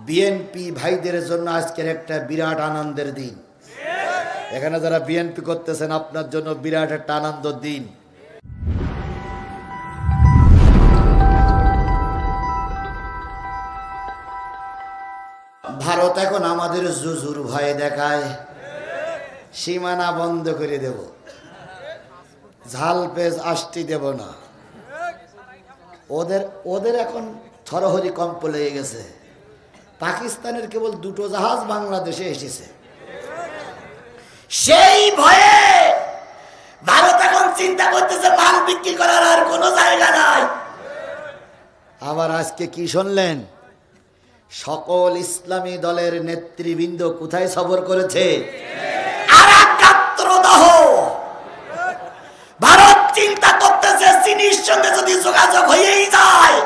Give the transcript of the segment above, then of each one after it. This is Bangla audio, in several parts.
বিএনপি ভাইদের জন্য আজকের একটা বিরাট আনন্দের দিন। এখানে যারা বিএনপি করতেছেন আপনার জন্য বিরাট একটা আনন্দের দিন। ভারত এখন আমাদের জুজুর ভয়ে দেখায়, সীমানা বন্ধ করে দেব, ঝাল পেজ আষ্টি দেব না। ওদের এখন থরহরি কম্প লেগে গেছে। পাকিস্তানের কেবল দুটো জাহাজ বাংলাদেশে এসেছে, সেই ভয়ে ভারত এখন চিন্তা করতেছে মাল বিক্রি করার আর কোনো জায়গা নাই। আবার আজকে কি শুনলেন? সকল ইসলামী দলের নেতৃবৃন্দ কোথায় সফর করেছে? ভারত চিন্তা করতেছে চীনের সঙ্গে যদি যোগাযোগ হয়েই যায়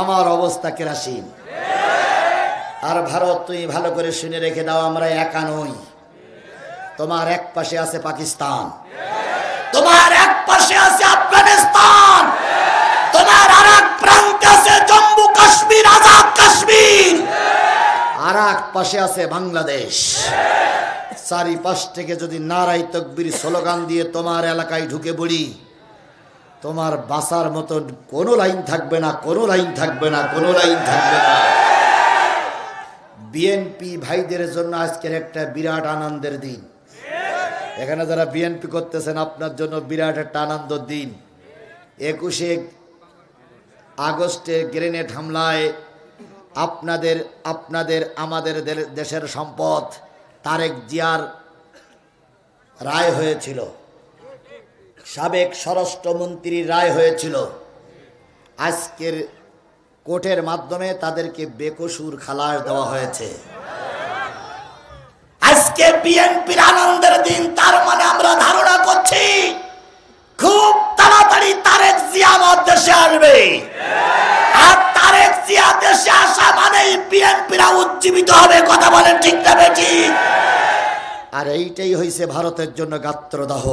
আমার অবস্থা কেরাসিন। আর ভারত, তুমি ভালো করে শুনে রেখে দাও, আমরা একা নই। তোমার এক পাশে আছে পাকিস্তান, তোমার এক পাশে আছে আফগানিস্তান, তোমার আর এক প্রান্তে আছে জম্মু কাশ্মীর, আজাদ কাশ্মীর, আর এক পাশে আছে বাংলাদেশ। চারিপাশ থেকে যদি নারাই তাকবীর স্লোগান দিয়ে তোমার এলাকায় ঢুকে পড়ি, তোমার বাঁচার মতন কোনো লাইন থাকবে না, কোনো লাইন থাকবে না, কোনো লাইন থাকবে না। বিএনপি ভাইদের জন্য আজকের একটা বিরাট আনন্দের দিন। এখানে যারা বিএনপি করতেছেন আপনার জন্য বিরাট একটা আনন্দের দিন। 21শে আগস্টে গ্রেনেড হামলায় আমাদের দেশের সম্পদ তারেক জিয়ার রায় হয়েছিল, সাবেক স্বরাষ্ট্রমন্ত্রীর রায় হয়েছিল। আজকের কোর্টের মাধ্যমে তাদেরকে বেকসুর খালাস দেওয়া হয়েছে। আজকে বিএনপির আনন্দের দিন, তার মানে আমরা ধারণা করছি খুব তাড়াতাড়ি তারেক জিয়া আমার দেশে আসবে। আর তারেক জিয়া দেশে আসা মানেই বিএনপিরা উজ্জীবিত হবে। কথা বলেন ঠিক না বেঠিক? আর এইটাই হয়েছে ভারতের জন্য গাত্রদাহ।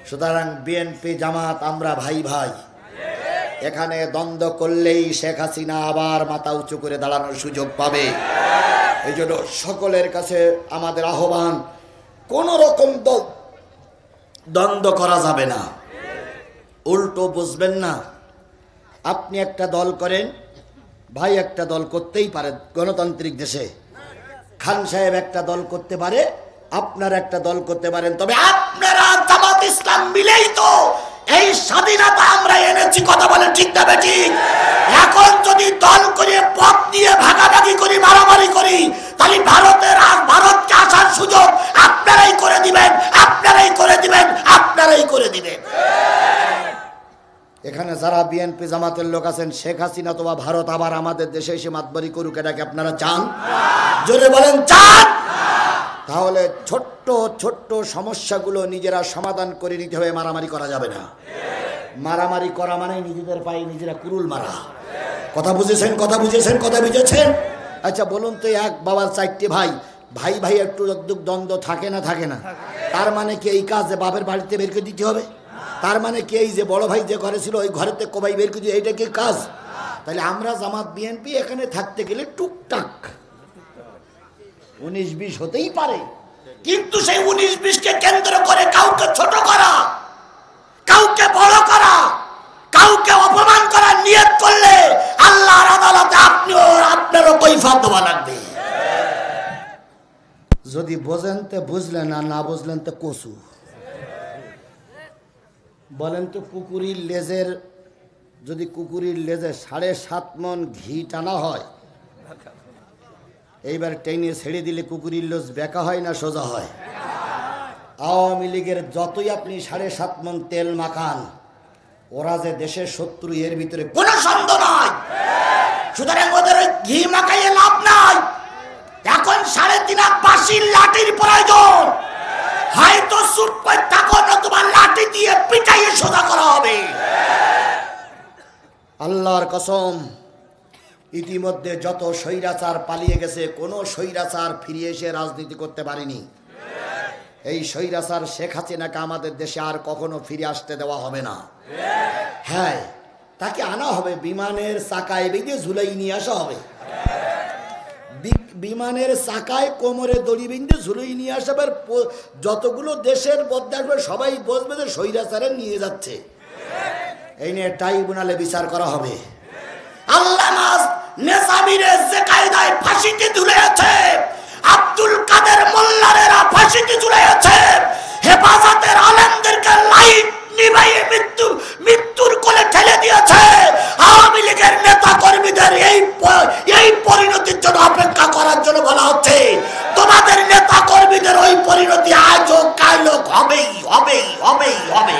সুতরাং বিএনপি জামাত আমরা ভাই ভাই। এখানে দ্বন্দ্ব করলেই শেখ হাসিনা আবার মাথা উঁচু করে দাঁড়ানোর সুযোগ পাবে। এই জন্য সকলের কাছে আমাদের আহ্বান, কোন রকম দ্বন্দ্ব করা যাবে না। উল্টো বুঝবেন না। আপনি একটা দল করেন, ভাই একটা দল করতেই পারে গণতান্ত্রিক দেশে। খান সাহেব একটা দল করতে পারে, আপনারা একটা দল করতে পারেন, তবে আপনারা জামাত ইসলাম মিলেই তো এই স্বাধীনতা আমরা এনেছি। কথা বলেন ঠিক না বেঠিক? এখন যদি দল করে পথ নিয়ে ভাগাভাগি করি, মারামারি করি, তাহলে ভারতকে আসার সুযোগ আপনারাই করে দিবেন, আপনারাই করে দিবেন, আপনারাই করে দিবেন। এখানে যারা বিএনপি জামাতের লোক আছেন, শেখ হাসিনা অথবা ভারত আবার আমাদের দেশে এসে মাতবারি করুক, এটাকে আপনারা চান? জোরে বলেন চান? তাহলে ছোট্ট ছোট্ট সমস্যাগুলো নিজেরা সমাধান করে নিতে হবে, মারামারি করা যাবে না। মারামারি করা মানে নিজেদের পায়ে নিজেরা কুরুল মারা। কথা বুঝেছেন? কথা বুঝেছেন? কথা বুঝেছেন? আচ্ছা বলুন তো, এক বাবার 4টে ভাই, ভাই ভাই একটু দ্বন্দ্ব থাকে না? থাকে না? তার মানে কি এই কাজ যে বাপের বাড়িতে বের করে দিতে হবে? তার মানে কি এই যে বড় ভাই যে ঘরে ছিল ওই ঘরেতে কোবাই বের করে দিতে, এইটা কি কাজ? তাহলে আমরা জামাত বিএনপি এখানে থাকতে গেলে টুকটাক 19-20 হতেই পারে, কিন্তু সেই 19-20কে কেন্দ্র করে কাউকে ছোট করা, কাউকে বড় করা, কাউকে অপমান করার নিয়ত করলে আল্লাহর আদালতে আপনারও কৈফিয়ত দেওয়া লাগবে। যদি বোঝেন তো বুঝলেন, আর না বুঝলেন তো কচু। বলেন তো, কুকুরের লেজের যদি কুকুরের লেজে 7.5 মণ ঘি টানা হয়, এইবার টেনে ছেড়ে দিলে কুকুরের লেজ বেঁকা হয় না সোজা হয়? আওয়ামী লীগের যতই আপনি 7.5 মণ তেল মাখান, ওরা যে দেশের শত্রু এর ভিতরে কোনো সন্দেহ নাই। সুতরাং ওদের ওই ঘি মাখাইয়ে লাভ নাই। এখন 3.5 বাঁশির লাঠির প্রয়োজন। হয়তো চুপ করে থাকো, নতুবা লাঠি দিয়ে পিটাইয়ে সোজা করা হবে। আল্লাহর কসম, ইতিমধ্যে যত স্বৈরাচার পালিয়ে গেছে, কোনো স্বৈরাচার ফিরে এসে রাজনীতি করতে পারেনি। এই স্বৈরাচার শেখ হাসিনাকে আমাদের দেশে আর কখনো ফিরে আসতে দেওয়া হবে না। হ্যাঁ, তাকে আনা হবে, বিমানের চাকায় বেঁধে ঝুলাই নিয়ে আসা হবে। বিমানের চাকায় কোমরে দড়ি বিন্দু ঝুলুই নিয়ে আসবে, যতগুলো দেশের মধ্যে আসবে সবাই বসবে যে স্বৈরাচারে নিয়ে যাচ্ছে। এই নিয়ে ট্রাইব্যুনালে বিচার করা হবে। আল্লামা নেজামীরে যে কায়দায় ফাঁসিতে ঝুলিয়েছে, আব্দুল কাদের মোল্লারেরা ফাঁসিতে ঝুলিয়েছে, হেফাজতের আলেমদেরকে লাইট নিভাইয়ে মৃত্যুর কোলে ঠেলে দিয়েছে। আওয়ামী লীগের নেতা কর্মীদের এই পরিণতির জন্য অপেক্ষা করার জন্য বলা হচ্ছে, তোমাদের নেতা কর্মীদের ওই পরিণতি আজও কালও হবেই হবেই হবেই হবে।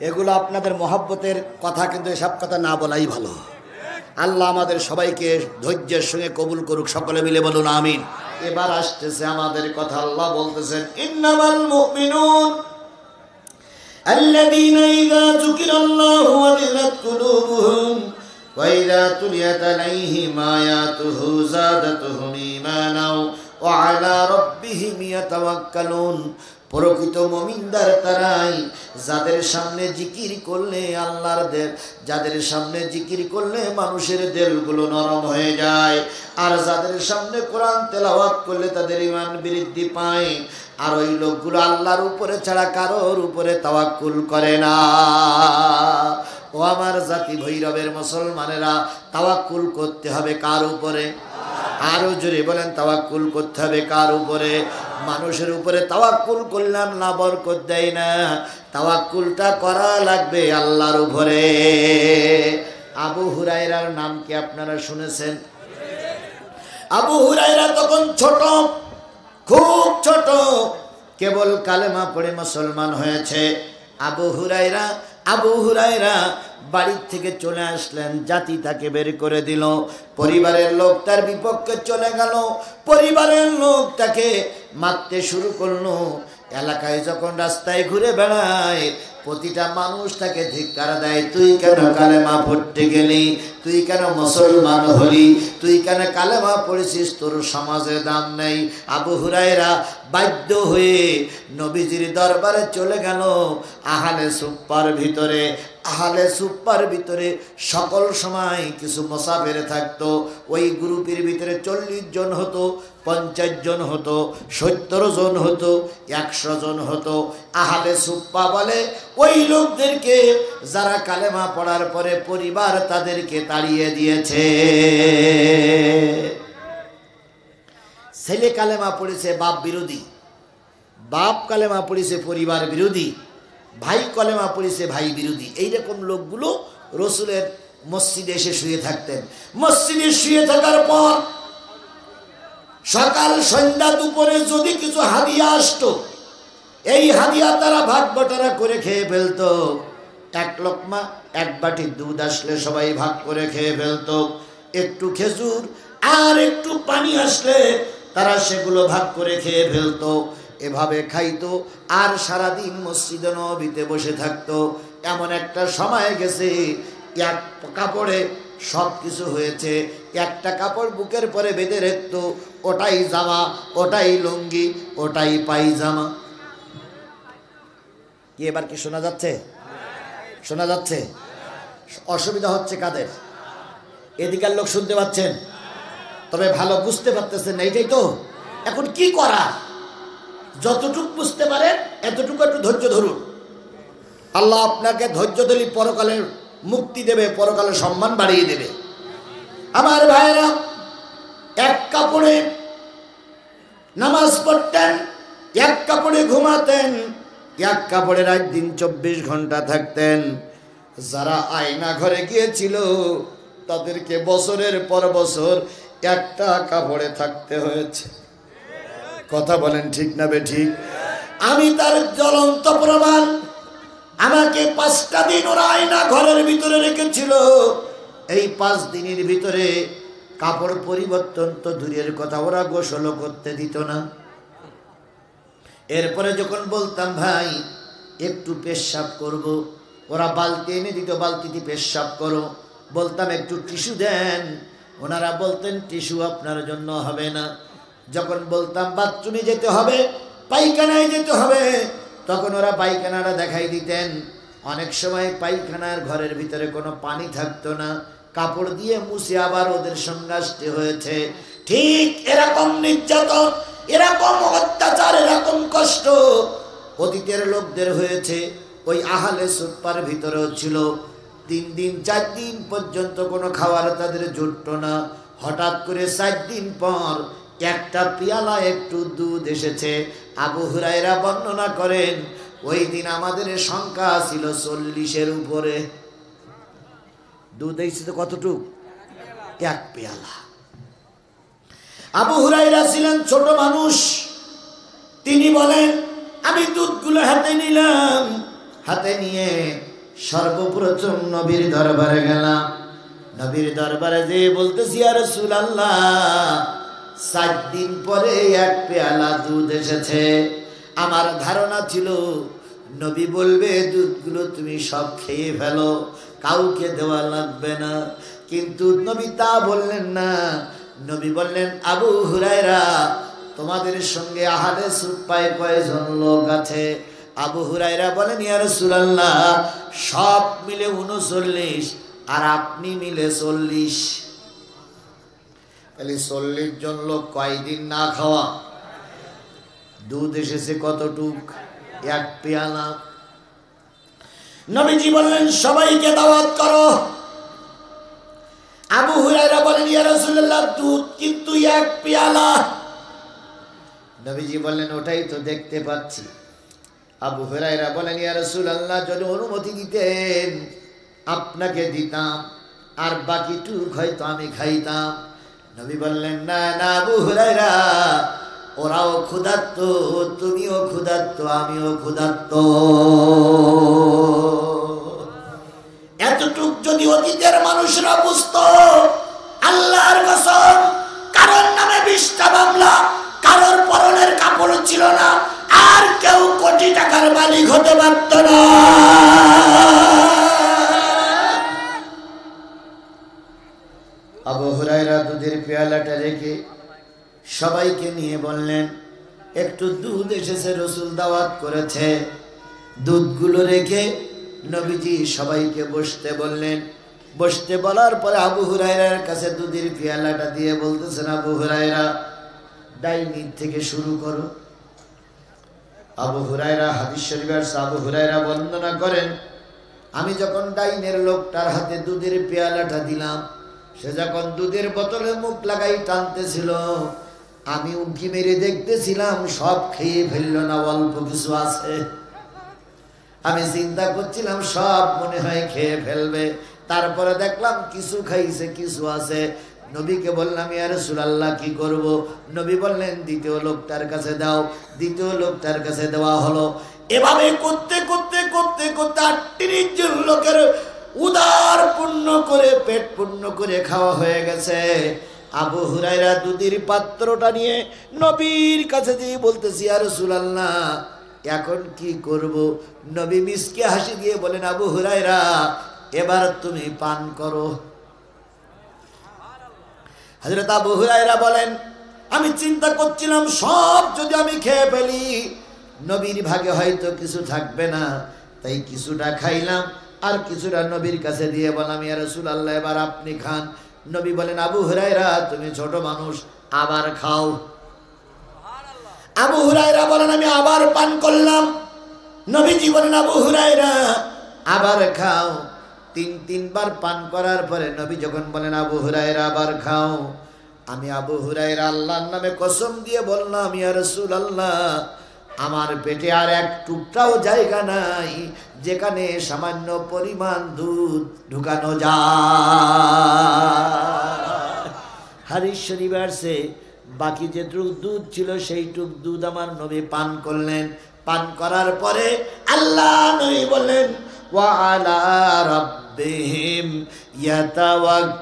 এগুলো আপনাদের মহব্বতের কথা, কিন্তু এসব কথা না বলাই ভালো। আল্লাহ আমাদের সবাইকে ধৈর্যের সঙ্গে কবুল করুক, সকলে মিলে বলুন আমিন। এবার আসতেছে আমাদের কথা। আল্লাহ বলতেছেন, ইন্নামাল মুমিনুন আল্লাযীনা ইযা যুকিরাল্লাহু ওয়াজিলাত কুলুবুহুম ওয়া ইযা তুলিয়াত আলাইহিম আয়াতুহু যাদাতুহুম ঈমানাও ওয়া আলা রাব্বিহিম ইয়াতাওয়াক্কালুন। প্রকৃত মুমিনদার তারাই যাদের সামনে জিকির করলে আল্লাহর দেল, যাদের সামনে জিকির করলে মানুষের দেলগুলো নরম হয়ে যায়, আর যাদের সামনে কোরআন তেলাওয়াত করলে তাদের ঈমান বৃদ্ধি পায়। আর ওই লোকগুলো আল্লাহর উপরে ছাড়া কারোর উপরে তাওয়াক্কুল করে না। ও আমার জাতি ভৈরবের মুসলমানেরা, তাওয়াক্কুল করতে হবে কার উপরে? আরো জোরে বলেন, তাওয়াক্কুল করতে হবে কার উপরে? মানুষের উপরে তাওয়াক্কুল করলাম না বরকত দেয় না, তাওয়াক্কুলটা করা লাগবে আল্লাহর উপরে। আবু হুরায়রার নাম কি আপনারা শুনেছেন? আবু হুরায়রা তখন ছোট, খুব ছোট, কেবল কালেমা পড়ে মুসলমান হয়েছে। আবু হুরায়রা বাড়ির থেকে চলে আসলেন, জাতি তাকে বের করে দিল, পরিবারের লোক তার বিপক্ষে চলে গেল, পরিবারের লোক তাকে মারতে শুরু করলো। এলাকায় যখন রাস্তায় ঘুরে বেড়ায়, প্রতিটা মানুষ তাকে ধিক্কার দেয়, তুই কেন কালেমা পড়তে গেলি? তুই কেন মুসলমান হলি? তুই কেন কালেমা পড়েছিস? তোর সমাজে দাম নেই। আবু হুরায়রা বাধ্য হয়ে নবীজির দরবারে চলে গেল। আহলে সুপ্পার ভিতরে সকল সময় কিছু মুসাফির থাকতো। ওই গ্রুপের ভিতরে 40 জন হতো, 50 জন হতো, 70 জন হতো, 100 জন হতো। আহলে সুপ্পা বলে ওই লোকদেরকে যারা কালেমা পড়ার পরে পরিবার তাদেরকে তাড়িয়ে দিয়েছে। ছেলে কালেমা পড়েছে বাপ বিরোধী, বাপ কালেমা পড়েছে পরিবার বিরোধী, ভাই কলেমা পড়েছে ভাই বিরোধী। এইরকম লোকগুলো রসুলের মসজিদে এসে শুয়ে থাকতেন। মসজিদে শুয়ে থাকার পর সকাল সন্ধ্যা দুপুরে যদি কিছু হাদিয়া আসতো, এই হাদিয়া তারা ভাগ বটারা করে খেয়ে ফেলতো। এক লোকমা এক বাটি দুধ আসলে সবাই ভাগ করে খেয়ে ফেলতো। একটু খেজুর আর একটু পানি আসলে তারা সেগুলো ভাগ করে খেয়ে ফেলতো। এভাবে খাইতো আর সারাদিন মসজিদে নববীতে বসে থাকতো। এমন একটা সময় গেছে, এক কাপড়ে সব কিছু হয়েছে। একটা কাপড় বুকের পরে বেঁধে রাখতো, ওটাই জামা, ওটাই লুঙ্গি, ওটাই পায়জামা। কি এবার কি শোনা যাচ্ছে? শোনা যাচ্ছে? অসুবিধা হচ্ছে কাদের? এদিকার লোক শুনতে পাচ্ছেন, তবে ভালো বুঝতে পারতেছেন। এইটাই তো এখন কি করা, যতটুকু বুঝতে পারেন এতটুকু একটু ধৈর্য ধরুন। আল্লাহ আপনাকে ধৈর্য ধরলে পরকালে মুক্তি দেবে, পরকালে সম্মান বাড়িয়ে দেবে। আমার ভাইয়েরা, এক কাপড়ে নামাজ পড়তেন, এক কাপড়ে ঘুমাতেন, এক কাপড়ে রাত দিন 24 ঘন্টা থাকতেন। যারা আয়না ঘরে গিয়েছিল তাদেরকে বছরের পর বছর একটা কাপড়ে থাকতে হয়েছে। কথা বলেন ঠিক না বেঠিক? আমি তার জ্বলন্ত প্রমাণ। আমাকে 5টা দিন ওরা আয়না ঘরের ভিতরে রেখেছিল। এই 5 দিনের ভিতরে কাপড় পরিবর্তন তো দূরের কথা, ওরা গোসল করতে দিত না। এরপরে যখন বলতাম ভাই একটু পেশাব করব, ওরা বালতি এনে দিত, বালতিতে পেশাব করো। বলতাম একটু টিস্যু দেন, ওনারা বলতেন টিস্যু আপনার জন্য হবে না। যখন বলতাম বাথরুমে যেতে হবে, পায়খানায় যেতে হবে, তখন ওরা পায়খানাটা দেখাই দিতেন। অনেক সময় পায়খানার ঘরের ভিতরে কোনো পানি থাকতো না, কাপড় দিয়ে মুছে আবার ওদের সঙ্গে আসতে হয়েছে। ঠিক এরকম নির্যাতন, এরকম অত্যাচার, এরকম কষ্ট অতীতের লোকদের হয়েছে। ওই আহলে সুফার ভিতরেও ছিল। 3 দিন 4 দিন পর্যন্ত কোনো খাবার তাদের জুটত না। হঠাৎ করে 4 দিন পর একটা পেয়ালা একটু দুধ এসেছে। আবু হুরায়রা বর্ণনা করেন, ওই দিন আমাদের সংখ্যা ছিল 40-এর উপরে। দুধ এসেছে কতটুক? 1 পেয়ালা। আবু হুরায়রা ছিলেন ছোট মানুষ। তিনি বলেন, আমি দুধগুলো হাতে নিলাম, হাতে নিয়ে সর্বপ্রথম নবীর দরবারে গেলাম। নবীর দরবারে যেয়ে বলতেছি, ইয়া রাসূলুল্লাহ, 7 দিন পরে 1 পেয়ালা দুধ এসেছে। আমার ধারণা ছিল নবী বলবে দুধগুলো তুমি সব খেয়ে ফেলো, কাউকে দেওয়া লাগবে না। কিন্তু নবী তা বললেন না। নবী বললেন, আবু হুরায়রা, তোমাদের সঙ্গে আহলে সুফায় কয়জন লোক আছে? আবু হুরায়রা বলেন, ইয়া রাসূলুল্লাহ, সব মিলে 39 আর আপনি মিলে 40। তাহলে 40 জন লোক কয়দিন না খাওয়া? দুধ এসেছে কতটুক? 1 পেয়ালা। নবীজি বললেন, সবাইকে দাওয়াত করো। আবু হুরায়রা বলেন, ইয়া রাসূলুল্লাহ, দুধ কিন্তু 1 পেয়ালা। নবীজি বললেন, ওটাই তো দেখতে পাচ্ছি। আবু হুরায়রা বলেন, ইয়া রাসূলুল্লাহ, যদি অনুমতি দিতেন আপনাকে দিতাম, আর বাকিটুক হয়তো আমি খাইতাম। নবী বললেন, না না আবু হুরায়রা, ওরাও ক্ষুধার্ত, তুমিও ক্ষুধার্ত, আমিও ক্ষুধার্ত। এতটুক যদি অতীতের মানুষরা বুঝতো, আল্লাহর কসম, কারোর নামে 20টা মামলা, কারোর পরনের কাপড় ছিল না, আর কেউ কোটি টাকার মালিক হতে পারত না। আবু হুরায়রা দুধের পেয়ালাটা রেখে সবাইকে নিয়ে বললেন, একটু দুধ এসেছে, রাসূল দাওয়াত করেছে। দুধগুলো রেখে নবীজি সবাইকে বসতে বললেন। বসতে বলার পরে আবু হুরায়রার কাছে দুধের পেয়ালাটা দিয়ে বলতেছেন, আবু হুরায়রা, ডাইনির থেকে শুরু করো। আবু হুরায়রা, হাদিস শরীফে আছে, আবু হুরায়রা বর্ণনা করেন, আমি যখন ডাইনের লোকটার হাতে দুধের পেয়ালাটা দিলাম, সে যখন দুধের বোতলে মুখ লাগাই টানতেছিল, আমি উঁকি মেরে দেখতেছিলাম সব খেয়ে ফেললো না, অল্প কিছু আছে। আমি চিন্তা করছিলাম সব মনে হয় খেয়ে ফেলবে, তারপরে দেখলাম কিছু খাইছে, কিছু আছে। নবীকে বললাম, ইয়া রাসূলুল্লাহ, কি করব? নবী বললেন, দ্বিতীয় লোকটার কাছে দাও। দ্বিতীয় লোকটার কাছে দেওয়া হলো। এভাবে করতে করতে করতে করতে 38 জন লোকের উদার পূর্ণ করে, পেট পূর্ণ করে খাওয়া হয়ে গেছে। আবু হুরায়রা দুধের পাত্রটা নিয়ে নবীর কাছে দিয়ে বলতেছি, ইয়া রাসূলুল্লাহ, এখন কি করব? নবী মিসকে হাসি দিয়ে বলেন, আবু হুরায়রা, এবার তুমি পান করো। হযরত আবু হুরায়রা বলেন, আমি চিন্তা করছিলাম সব যদি আমি খেয়ে ফেলি, নবীর ভাগে হয়তো কিছু থাকবে না, তাই কিছুটা খাইলাম, আর কিছুটা নবীর কাছে দিয়ে বললাম, ইয়া রাসূলুল্লাহ, এবার আপনি খান। নবী বলেন, আবু হুরায়রা, তুমি ছোট মানুষ, আবার খাও। আবু হুরায়রা বলেন, আমি আবার পান করলাম। নবীজি বলেন, আবু হুরায়রা, আবার খাও। 3বার পান করার পরে নবী যখন বলেন, আবু হুরায়রা, আবার খাও, আমি আবু হুরায়রা আল্লাহর নামে কসম দিয়ে বললাম, ইয়া রাসূলুল্লাহ, আমার পেটে আর এক টুকরাও জায়গা নাই যেখানে সামান্য পরিমাণ দুধ ঢুকানো যায়। হাদিস শরীফে আছে, বাকি যেটুক দুধ ছিল সেইটুক দুধ আমার নবী পান করলেন। পান করার পরে আল্লাহ নবী বললেন, ওয়া আলা রাব্বিহিম ইয়াতাওয়াক্কালুন।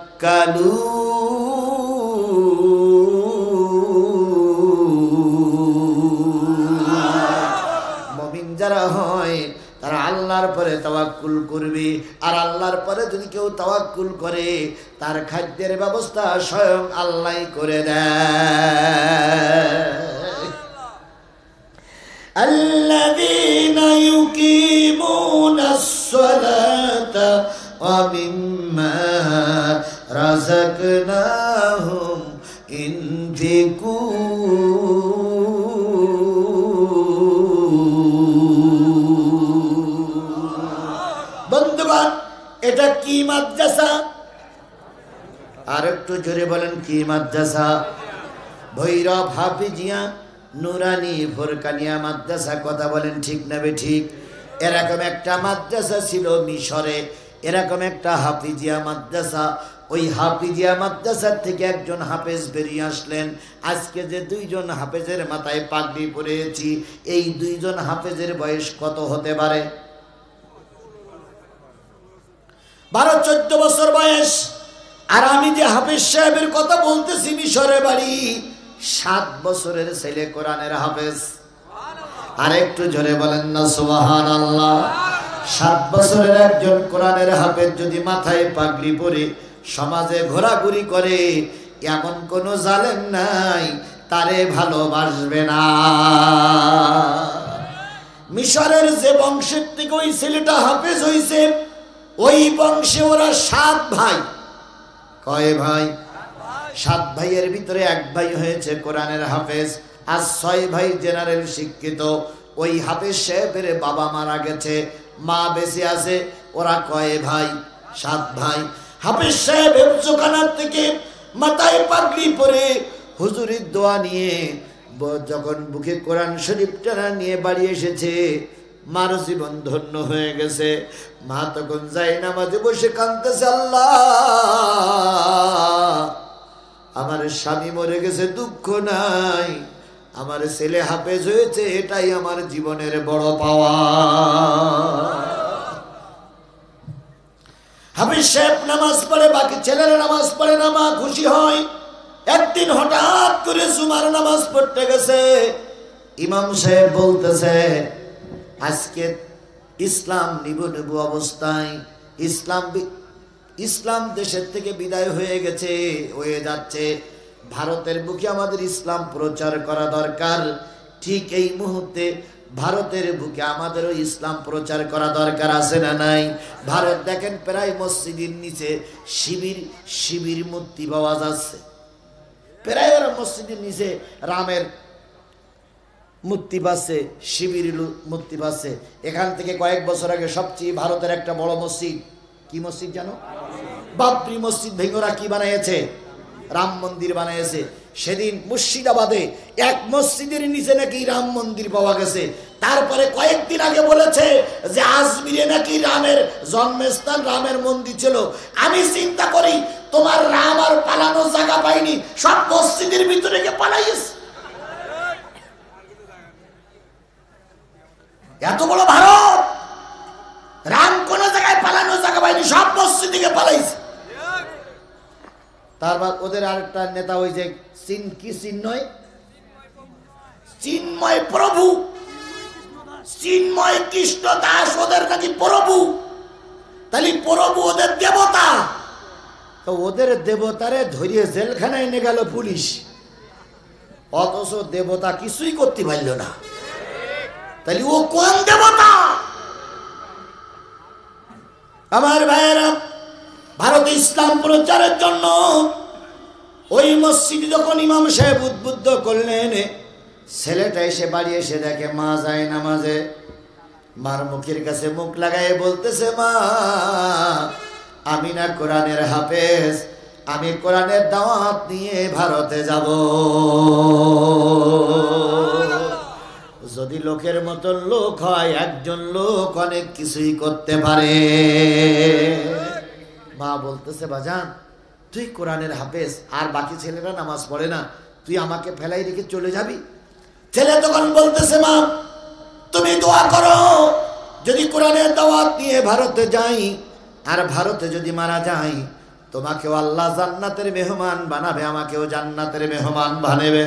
মুমিন যারা হয় তারা আল্লাহর পরে তাওয়াক্কুল তাওয়াক্কুল করবে। আর আল্লাহর পরে যদি কেউ তাওয়াক্কুল করে তার খাদ্যের ব্যবস্থা স্বয়ং আল্লাহই করে দেয়। আল্লাযীনা ইউকিমুনাস সালাতা ওয়া মিম্মা রাযাকনাহুম বন্ধুগণ, এটা কি মাদ্রাসা? আর একটু জোরে বলেন, কি মাদ্রাসা? ভৈরব হাফিজিয়া নুরানি ফোরকানিয়া মাদ্রাসা। কথা বলেন ঠিক না বেঠিক? এরকম একটা মাদ্রাসা ছিল মিশরে, এরকম একটা হাফিজিয়া মাদ্রাসা। ওই হাফিজিয়া মাদ্রাসার থেকে একজন হাফেজ বেরিয়ে আসলেন। আজকে যে দুইজন হাফেজের মাথায় পাগড়ি পরেছি, এই দুইজন হাফেজের বয়স কত হতে পারে? 12-14 বছর বয়স। আর আমি যে হাফেজ সাহেবের কথা বলতেছি, মিশরে বাড়ি, 7 বছরের ছেলে কোরআনের হাফেজ। আর একটু জোরে বলেন না সুবহানাল্লাহ। 7 বছরের একজন কোরআনের হাফেজ যদি মাথায় পাগড়ি পরে সমাজে ঘোরাঘুরি করে, এমন কোন জালেম নাই তারে ভালোবাসবে না। মিশরের যে বংশের থেকে ওই ছেলেটা হাফেজ হইছে, ওই বংশে ওরা 7 ভাই। কয় ভাই? 7 ভাইয়ের ভিতরে এক ভাই হয়েছে কোরআনের হাফেজ, আর 6 ভাই জেনারেল শিক্ষিত। ওই হাফেজ সাহেবের বাবা মারা গেছে, মা বেঁচে আছে। ওরা কয় ভাই? 7 ভাই। হাফেজ সাহেব হেফজখানার থেকে মাথায় পাগড়ি পরে হুজুরের দোয়া নিয়ে যখন বুকে কোরআন শরীফ টানা নিয়ে বাড়ি এসেছে, মার জীবন ধন্য হয়ে গেছে। মা তখন যায় নামাজে বসে কাঁদতেছে, আল্লাহ আমার স্বামী মরে গেছে, দুঃখ নাই, আমার ছেলে হাফেজ হয়েছে, এটাই আমার জীবনের বড় পাওয়া। হাফেজ সাহেব নামাজ পড়ে, বাকি ছেলেরা নামাজ পড়ে না, মা খুশি হয়। একদিন হঠাৎ করে জুমার নামাজ পড়তে গেছে, ইমাম সাহেব বলতেছে, আজকে ইসলাম নিবু অবস্থায়, ইসলাম দেশের থেকে বিদায় হয়ে গেছে, হয়ে যাচ্ছে। ভারতের বুকে আমাদের ইসলাম প্রচার করা দরকার। ঠিক এই মুহূর্তে ভারতের বুকে আমাদেরও ইসলাম প্রচার করা দরকার, আছে না নাই? ভারত দেখেন প্রায় মসজিদের নিচে শিবির মূর্তি পাওয়া যাচ্ছে। প্রায় ওরা মসজিদের নিচে রামের মূর্তি পাচ্ছে, শিবির মূর্তি পাচ্ছে। এখান থেকে কয়েক বছর আগে সবচেয়ে ভারতের একটা বড় মসজিদ, কি মসজিদ জানো? বাবরি মসজিদ ভেঙে ওরা কি বানিয়েছে? রাম মন্দির বানিয়েছে। সেদিন মুর্শিদাবাদে এক মসজিদের নিচে নাকি রাম মন্দির পাওয়া গেছে। তারপরে কয়েকদিন আগে বলেছে যে আজমিরে নাকি রামের জন্মস্থান, রামের মন্দির ছিল। আমি চিন্তা করি, তোমার রাম আর পালানোর জায়গা পাইনি, সব মসজিদের ভিতরে গিয়ে পালাইছে। এত বড় ভারত, রাম কোন জায়গায় পালানোর জায়গা পাইনি, সব মসজিদ থেকে পালাইছে। তারপর ওদের আরেকটা নেতা, ওই যে চিন্ময় প্রভু, চিন্ময় কৃষ্ণ দাস, ওদের নাকি প্রভু। তাহলে প্রভু ওদের দেবতা, তো ওদের দেবতারে ধরিয়ে জেলখানায় নিয়ে গেল পুলিশ, অথচ দেবতা কিছুই করতে পারল না। তাহলে ও কোন দেবতা? আমার ভাইয়েরা, ভারতে ইসলাম প্রচারের জন্য ওই মসজিদে যখন ইমাম সাহেব উদ্বুদ্ধ করলেন, ছেলেটা এসে বাড়ি এসে দেখে মা যায় নামাজে। মার মুখের কাছে মুখ লাগায় বলতেছে, মা আমি না কোরআনের হাফেজ, আমি কোরআনের দাওয়াত নিয়ে ভারতে যাব। যদি লোকের মতন লোক হয়, একজন লোক অনেক কিছুই করতে পারে। মা বলতেছে, বাজান তুই কোরআনের হাফেজ, আর বাকি ছেলেরা নামাজ পড়ে না, তুই আমাকে ফেলাই রেখে চলে যাবি? ছেলে তখন বলতেছে, মা তুমি দোয়া করো, যদি কোরআনের দাওয়াত নিয়ে ভারতে যাই আর ভারতে যদি মারা যাই, তোমাকেও আল্লাহ জান্নাতের মেহমান বানাবে, আমাকেও জান্নাতের মেহমান বানাবে।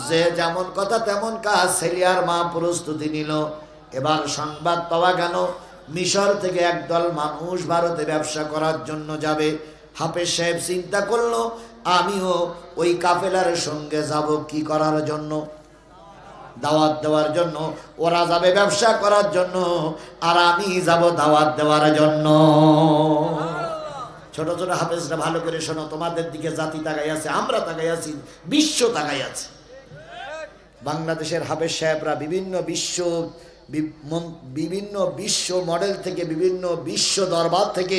যে যেমন কথা তেমন কাজ। ছেলে আর মা প্রস্তুতি নিল। এবার সংবাদ পাওয়া গেল মিশর থেকে একদল মানুষ ভারতে ব্যবসা করার জন্য যাবে। হাফেজ সাহেব চিন্তা করলো আমিও ওই কাফেলার সঙ্গে যাব। কি করার জন্য? দাওয়াত দেওয়ার জন্য। ওরা যাবে ব্যবসা করার জন্য, আর আমি যাব দাওয়াত দেওয়ার জন্য। ছোট ছোট হাফেজরা ভালো করে শোনো, তোমাদের দিকে জাতি তাকাই আছে, আমরা তাকাই আছি, বিশ্ব তাকাই আছে। বাংলাদেশের হাফেজ সাহেবরা বিভিন্ন বিশ্ব মডেল থেকে, বিভিন্ন বিশ্ব দরবার থেকে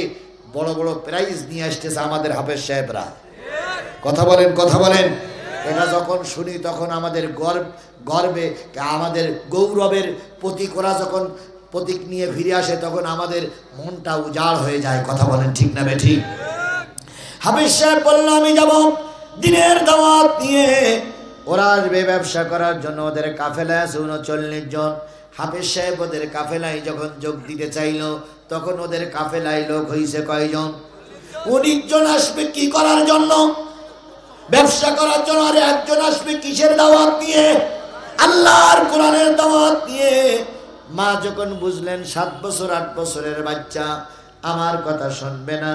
বড় বড় প্রাইজ নিয়ে আসতেছে আমাদের হাফেজ সাহেবরা। কথা বলেন, কথা বলেন। এটা যখন শুনি তখন আমাদের গর্বে, আমাদের গৌরবের প্রতীক, ওরা যখন প্রতীক নিয়ে ফিরে আসে তখন আমাদের মনটা উজাড় হয়ে যায়। কথা বলেন ঠিক না বেঠিক? হাফেজ সাহেব বলল আমি যাব দিনের দাওয়াত নিয়ে। ওরা আসবে ব্যবসা করার জন্য, ওদের কাফেলা আছে 39 জন। হাফেজ সাহেব ওদের কাফেলায় যখন যোগ দিতে চাইলো তখন ওদের কাফেলায় লোক হয়েছে কয়জন? 19 জন আসবে কি করার জন্য? ব্যবসা করার জন্য। আর একজন আসবে কিসের দাওয়াত নিয়ে? আল্লাহর কোরআনের দাওয়াত নিয়ে। মা যখন বুঝলেন 7 বছর 8 বছরের বাচ্চা আমার কথা শুনবে না,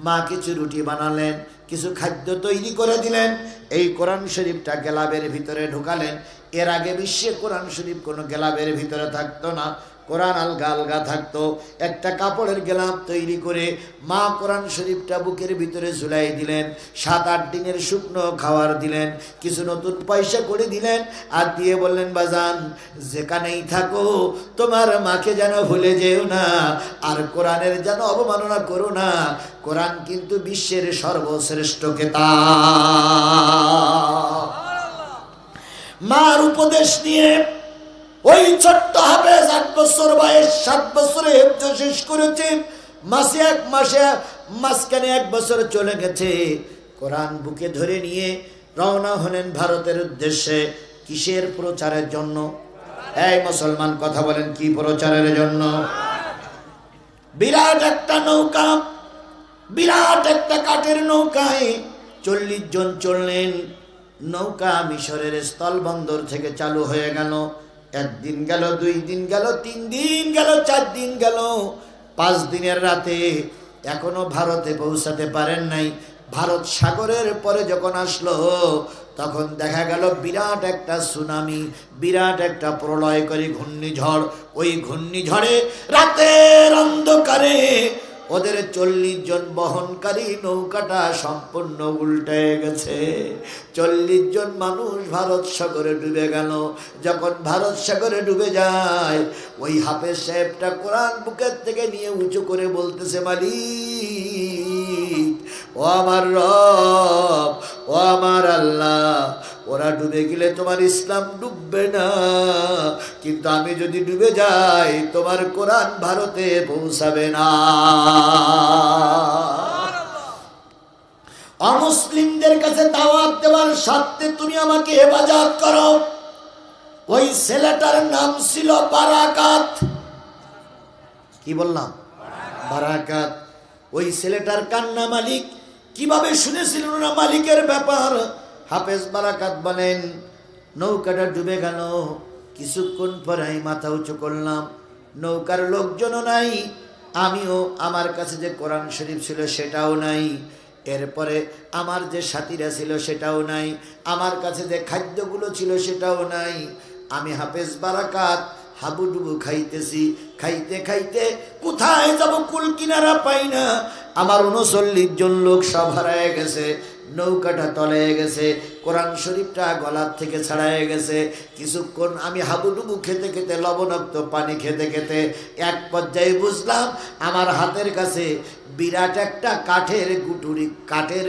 মা কিছু রুটি বানালেন, কিছু খাদ্য তৈরি করে দিলেন, এই কোরআন শরীফটা গেলাবের ভিতরে ঢুকালেন। এর আগে বিশ্বে কোরআন শরীফ কোনো গেলাবের ভিতরে থাকতো না, কোরআন আলগা আলগা থাকতো। একটা কাপড়ের গেলাপ তৈরি করে মা কোরআন শরীফটা বুকের ভিতরে ঝুলাই দিলেন। 7-8 দিনের শুকনো খাবার দিলেন, কিছু নতুন পয়সা করে দিলেন, আর দিয়ে বললেন বাজান যেখানেই থাকো তোমার মাকে যেন ভুলে যেও না, আর কোরআনের যেন অবমাননা করো না। কোরআন কিন্তু বিশ্বের সর্বশ্রেষ্ঠ কিতাব। মার উপদেশ নিয়ে ওই ছোট্ট হাফেজ 8 বছর বয়স, 7 বছরে হেফজ শেষ করেছে। মাঝখানে 1 বছর চলে গেছে। কোরআন বুকে ধরে নিয়ে রওনা হলেন ভারতের উদ্দেশ্যে। কিসের প্রচারের জন্য? এই মুসলমান কথা বলেন, কি প্রচারের জন্য? বিরাট একটা নৌকা, বিরাট একটা কাঠের নৌকায় 40 জন চললেন। নৌকা মিশরের স্থলবন্দর থেকে চালু হয়ে গেল। 1 দিন গেল, 2 দিন গেল, 3 দিন গেল, 4 দিন গেল, 5 দিনের রাতে এখনো ভারতে পৌঁছাতে পারেন নাই। ভারত সাগরের পরে যখন আসলো তখন দেখা গেল বিরাট একটা সুনামি, বিরাট একটা প্রলয়কারী ঘূর্ণিঝড়। ওই ঘূর্ণিঝড়ে রাতের অন্ধকারে ওদের 40 জন বহনকারী নৌকাটা সম্পূর্ণ উল্টে গেছে। 40 জন মানুষ ভারত সাগরে ডুবে গেল। যখন ভারত সাগরে ডুবে যায়, ওই হাফেজ সাহেবটা কোরআন বুকের থেকে নিয়ে উঁচু করে বলতেছে মালিক, ও আমার রব, ও আমার আল্লাহ, ওরা ডুবে গেলে তোমার ইসলাম ডুববে না, কিন্তু আমি যদি ডুবে যাই তোমার কোরআন ভারতে পৌঁছাবে না। অমুসলিমদের কাছে দাওয়াত দেওয়ার স্বার্থে তুমি আমাকে হেফাজত করো। ওই ছেলেটার নাম ছিল বারাকাত। কি বললাম? বারাকাত। ওই ছেলেটার কান্না মালিক কিভাবে শুনেছিল না মালিকের ব্যাপার। হাফেজ বারাকাত বলেন নৌকাটা ডুবে গেল। কিছুক্ষণ পরে মাথা উঁচু করলাম, নৌকার লোকজনও নাই, আমিও, আমার কাছে যে কোরআন শরীফ ছিল সেটাও নাই, এরপরে আমার যে সাথীরা ছিল সেটাও নাই, আমার কাছে যে খাদ্যগুলো ছিল সেটাও নাই। আমি হাফেজ বারাকাত হাবুডুবু খাইতেছি, খাইতে খাইতে কোথায় যাব কুল কিনারা পাই না। আমার 39 জন লোক সব হারায় গেছে, নৌকাটা তলে গেছে, কোরআন শরীফটা গলার থেকে ছাড়ায় গেছে। কিছুক্ষণ আমি হাবুডুবু খেতে খেতে, লবণাক্ত পানি খেতে খেতে এক পর্যায়ে বুঝলাম আমার হাতের কাছে বিরাট একটা কাঠের গুটুরি, কাঠের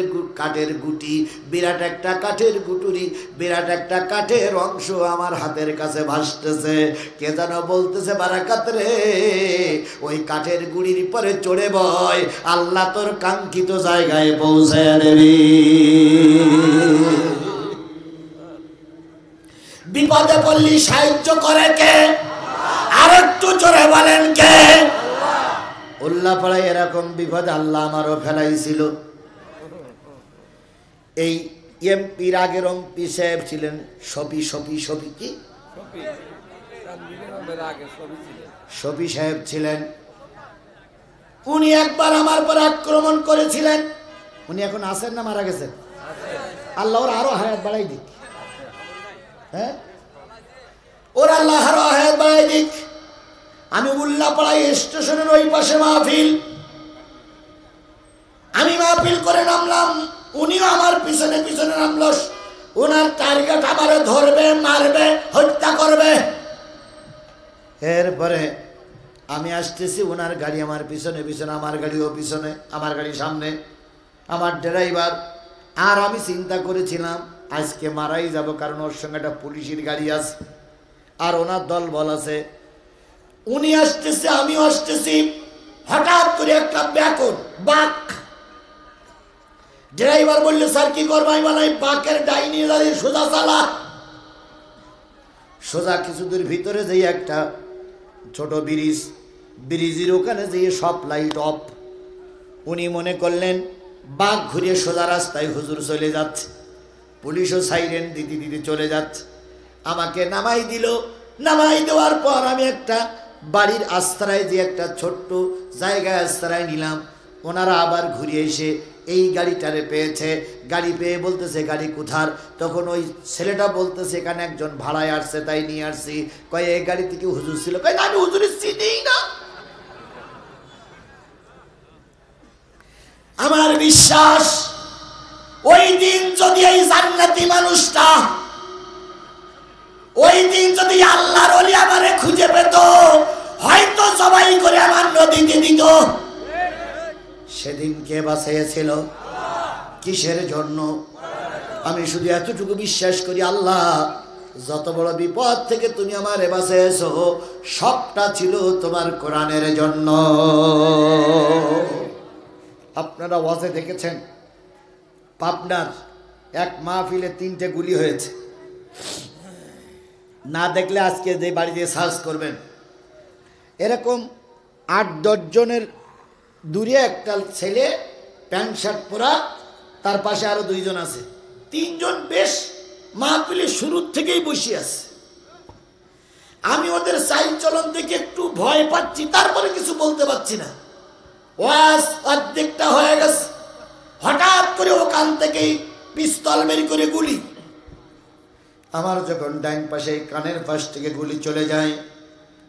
গুটি, বিরাট একটা কাঠের গুটুরি, বিরাট একটা কাঠের অংশ আমার হাতের কাছে ভাসতেছে। কে যেন বলতেছে বারাকাত রে, ওই কাঠের গুড়ির পরে চড়ে বয়, আল্লাহ তোর কাঙ্ক্ষিত জায়গায় পৌঁছে দেবে। বিপদে পড়লি সাহায্য করে কে? আর একটু জোরে বলেন কে? উল্লাপাড়ায় এরকম বিপদ আল্লাহ আমারও ফেলাইছিল। এই এমপির আগের এমপি সাহেব ছিলেন শফি সাহেব ছিলেন। উনি একবার আমার পর আক্রমণ করেছিলেন। উনি এখন আছেন না মারা গেছেন? আল্লাহ ওর আরো হায়াত বাড়াই দিক। হ্যাঁ, ওর আল্লাহ আরো হায়াত বাড়াই দিক। আমি উল্লাপাড়াই স্টেশনের ওই পাশে মাহফিল, আমি মাহফিল করে নামলাম, উনিও আমার পিছনে পিছনে নামল। ওনার টার্গেট আমারে ধরবে, মারবে, হত্যা করবে। এরপরে আমি আসতেছি, ওনার গাড়ি আমার পিছনে পিছনে, আমার গাড়িও পিছনে, আমার গাড়ি সামনে, আমার ড্রাইভার। আর আমি চিন্তা করেছিলাম আজকে মারাই যাব, কারণ ওর সঙ্গে একটা পুলিশের গাড়ি আছে আর ওনার দল বল আছে। উনি আসতেছে, আমিও আসতেছি। হঠাৎ করে একটা ব্যাকন বাঘ, ড্রাইভার বললে স্যার কি করবাই বানাই, বাঘের ডাই নিয়ে দাঁড়িয়ে সোজা চালা। সোজা কিছু দূর ভিতরে যেয়ে একটা ছোট ব্রিজ, ব্রিজের ওখানে যেয়ে সব লাইট অফ। উনি মনে করলেন বাঘ ঘুরিয়ে সোজা রাস্তায় হুজুর চলে যাচ্ছে, পুলিশও সাইরেন দিতে দিতে চলে যাচ্ছে। আমাকে নামাই দিল। নামাই দেওয়ার পর আমি একটা বাড়ির আশ্রয় যে একটা ছোট্ট জায়গায় আশ্রয় নিলাম। ওনারা আবার ঘুরিয়ে এসে এই গাড়িটারে পেয়েছে। গাড়ি পেয়ে বলতেছে গাড়ি কোথার? তখন ওই ছেলেটা বলতেছে এখানে একজন ভাড়ায় আসছে, তাই নিয়ে আসছি। কয় এই গাড়ি থেকে হুজুর ছিল? কয় না, আমি হুজুরের চিনিই না। আমার বিশ্বাস ওই দিন যদি এই জান্নাতি মানুষটা, ওই দিন যদি আল্লাহর ওলি আমারে খুঁজে পেত, হয়তো সবাই করে আমার নদীতে দিত। সেদিন কে বাঁচিয়েছিল? কিসের জন্য? আমি শুধু এতটুকু বিশ্বাস করি, আল্লাহ যত বড় বিপদ থেকে তুমি আমারে বাঁচিয়েছো, সবটা ছিল তোমার কোরআনের জন্য। আপনারা ওয়াজে দেখেছেন পাবনার এক মাহফিলে 3টে গুলি হয়েছে। না দেখলে আজকে যে বাড়িতে সার্চ করবেন, এরকম 8-10 জনের দূরে একটা ছেলে প্যান্ট শার্ট পরা, তার পাশে আরো 2 জন আছে। 3 জন বেশ মাহফিলের শুরুর থেকেই বসে আছে। আমি ওদের চাল চলন থেকে একটু ভয় পাচ্ছি, তারপরে কিছু বলতে পারছি না। ওয়াজ অর্ধেকটা হয়ে গেছে, হঠাৎ করে ওখান থেকেই পিস্তল বের করে গুলি। আমার যখন ডাইন পাশে কানের পাশ থেকে গুলি চলে যায়,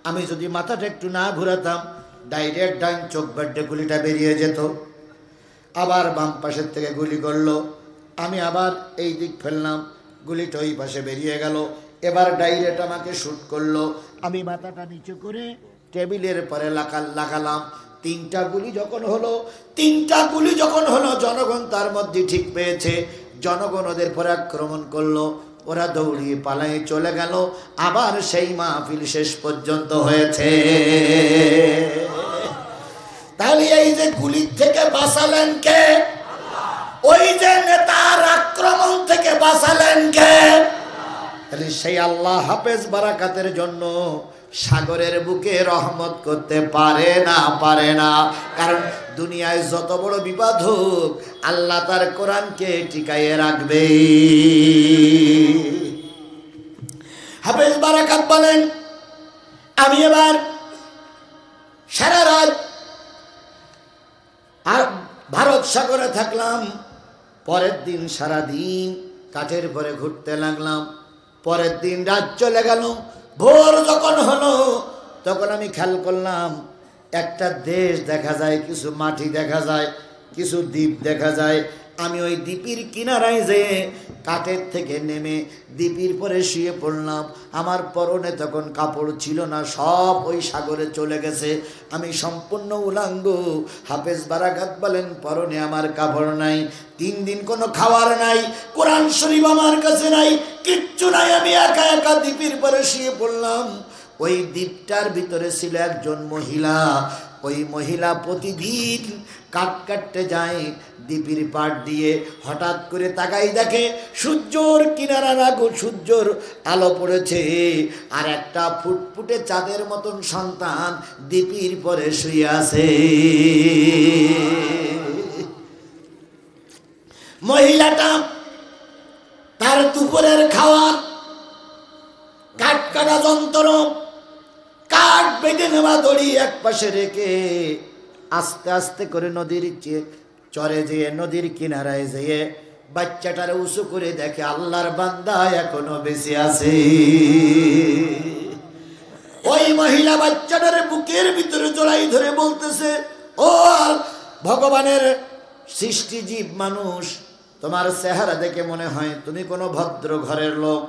আমি যদি মাথাটা একটু না ঘুরাতাম, ডাইরেক্ট ডাইন চোখ বেডে গুলিটা বেরিয়ে যেত। আবার বাম পাশের থেকে গুলি করলো, আমি আবার এই দিক ফেললাম, গুলিটা ওই পাশে বেরিয়ে গেল। এবার ডাইরেক্ট আমাকে শুট করলো। আমি মাথাটা নিচু করে টেবিলের পরে লাগালাম। 3টা গুলি যখন হলো, জনগণ তার মধ্যে ঠিক পেয়েছে। জনগণ ওদের পরে আক্রমণ করলো, ওরা দৌড়িয়ে পালায়ে চলে গেল। আবার সেই মাহফিল শেষ পর্যন্ত হয়েছে। তাহলে এই যে গুলির থেকে বাঁচালেন কে? ওই যে নেতার আক্রমণ থেকে বাঁচালেন কে? তাহলে সেই আল্লাহ হাফেজ বারাকাতের জন্য সাগরের বুকে রহমত করতে পারে না। কারণ দুনিয়ায় যত বড় বিপদ হোক, আল্লাহ তার কোরআনকে টিকাইয়ে রাখবে। হাফেজ বারাকাত বলেন, আমি এবার সারা রাত আর ভারত সাগরে থাকলাম। পরের দিন সারা দিন কাঠের পরে ঘুরতে লাগলাম। পরের দিন রাত চলে গেল। ভোর যখন হলো, তখন আমি খেয়াল করলাম একটা দেশ দেখা যায়, কিছু মাটি দেখা যায়, কিছু দ্বীপ দেখা যায়। আমি ওই দ্বীপের কিনারায় যেয়ে কাঠের থেকে নেমে দ্বীপের পরে শুয়ে পড়লাম। আমার পরনে তখন কাপড় ছিল না, সব ওই সাগরে চলে গেছে। আমি সম্পূর্ণ উলাঙ্গ। হাফেজ বারাকাত বলেন, পরনে আমার কাপড় নাই, 3 দিন কোনো খাবার নাই, কোরআন শরীফ আমার কাছে নাই, কিচ্ছু নাই। আমি একা একা দ্বীপের পরে শুয়ে পড়লাম। ওই দ্বীপটার ভিতরে ছিল একজন মহিলা। ওই মহিলা প্রতিদিন কাঠ কাটতে যায় দ্বীপের পাড় দিয়ে। হঠাৎ করে তাকাই দেখে সূর্যর কিনারা রাগো, সূর্যর আলো পড়েছে, আর একটা ফুটফুটে চাঁদের মতন সন্তান দ্বীপের পরে শুয়ে আছে। মহিলাটা তার দুপুরের খাওয়ার কাঠ কাটা যন্ত্র, কাঠ বেঁধে নেওয়া দড়ি এক পাশে রেখে আস্তে আস্তে করে নদীর চরে যেয়ে নদীর কিনারায় যেয়ে বাচ্চাটার উঁচু করে দেখে আল্লাহর বান্দা এখনো বেঁচে আছে। ওই মহিলা বাচ্চাটার বুকের ভিতরে জড়াই ধরে বলতেছে, ও ভগবানের সৃষ্টি জীব মানুষ, তোমার চেহারা দেখে মনে হয় তুমি কোনো ভদ্র ঘরের লোক,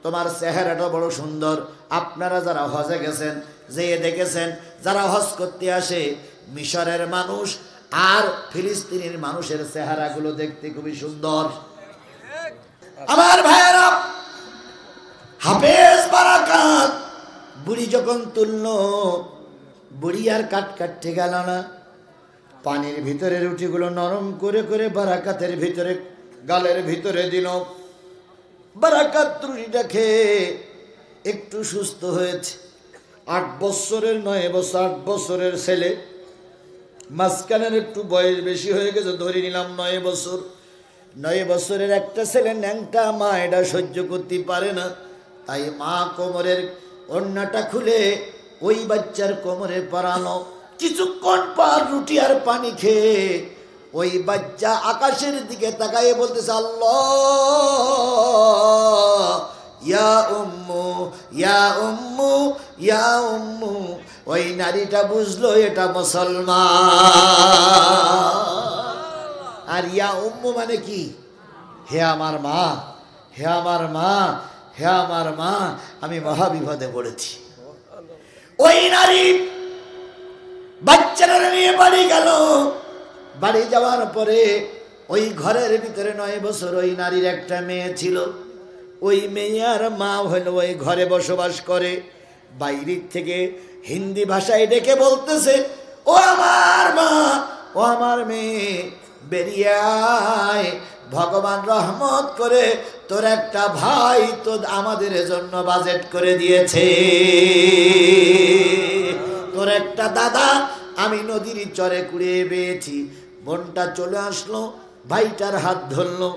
তোমার চেহারাটা বড় সুন্দর। আপনারা যারা হজে গেছেন, যেয়ে দেখেছেন যারা হজ করতে আসে, মিশরের মানুষ আর ফিলিস্তিনের মানুষের চেহারাগুলো দেখতে খুবই সুন্দর। আমার ভাইয়েরা, হাফেজ বারাকাত বুড়ি যখন তুলল, বুড়ি আর কাটতে গেল না, পানির ভিতরে রুটিগুলো নরম করে করে বারাকাতের ভিতরে গালের ভিতরে দিল। বারাকাত রুটিটা খেয়ে একটু সুস্থ হয়েছে। 8 বছরের 9 বছর 8 বছরের ছেলে, মাঝখানের একটু বয়স বেশি হয়ে গেছে, ধরে নিলাম 9 বছর। 9 বছরের একটা ছেলে ন্যাংটা, মা এটা সহ্য করতে পারে না, তাই মা কোমরের ওড়নাটা খুলে ওই বাচ্চার কোমরে পরানো। কিছুক্ষণ পর রুটি আর পানি খেয়ে ওই বাচ্চা আকাশের দিকে তাকায়ে বলতেছে, আল্লাহ ইয়া উম্মু ইয়া উম্মু ইয়া উম্মু। ওই নারীটা বুঝলো এটা মুসলমান। আর ইয়া উম্মু মানে কি? হে আমার মা, হে আমার মা, হে আমার মা, আমি মহাবিপদে পড়েছি। ওই নারী বাচ্চারা নিয়ে বাড়ি গেল। বাড়ি যাওয়ার পরে ওই ঘরের ভিতরে 9 বছর ওই নারীর একটা মেয়ে ছিল। ওই মেয়ে আর মা হলো ওই ঘরে বসবাস করে। বাইরের থেকে হিন্দি ভাষায় ডেকে বলতেছে, ও আমার মা, ও আমার মেয়ে, বেরিয়ে আয়, ভগবান রহমত করে তোর একটা ভাই তো আমাদের জন্য বাজেট করে দিয়েছে। তোর একটা দাদা আমি নদীর চরে কুড়িয়ে পেয়েছি। বোনটা চলে আসলো, ভাইটার হাত ধরলো,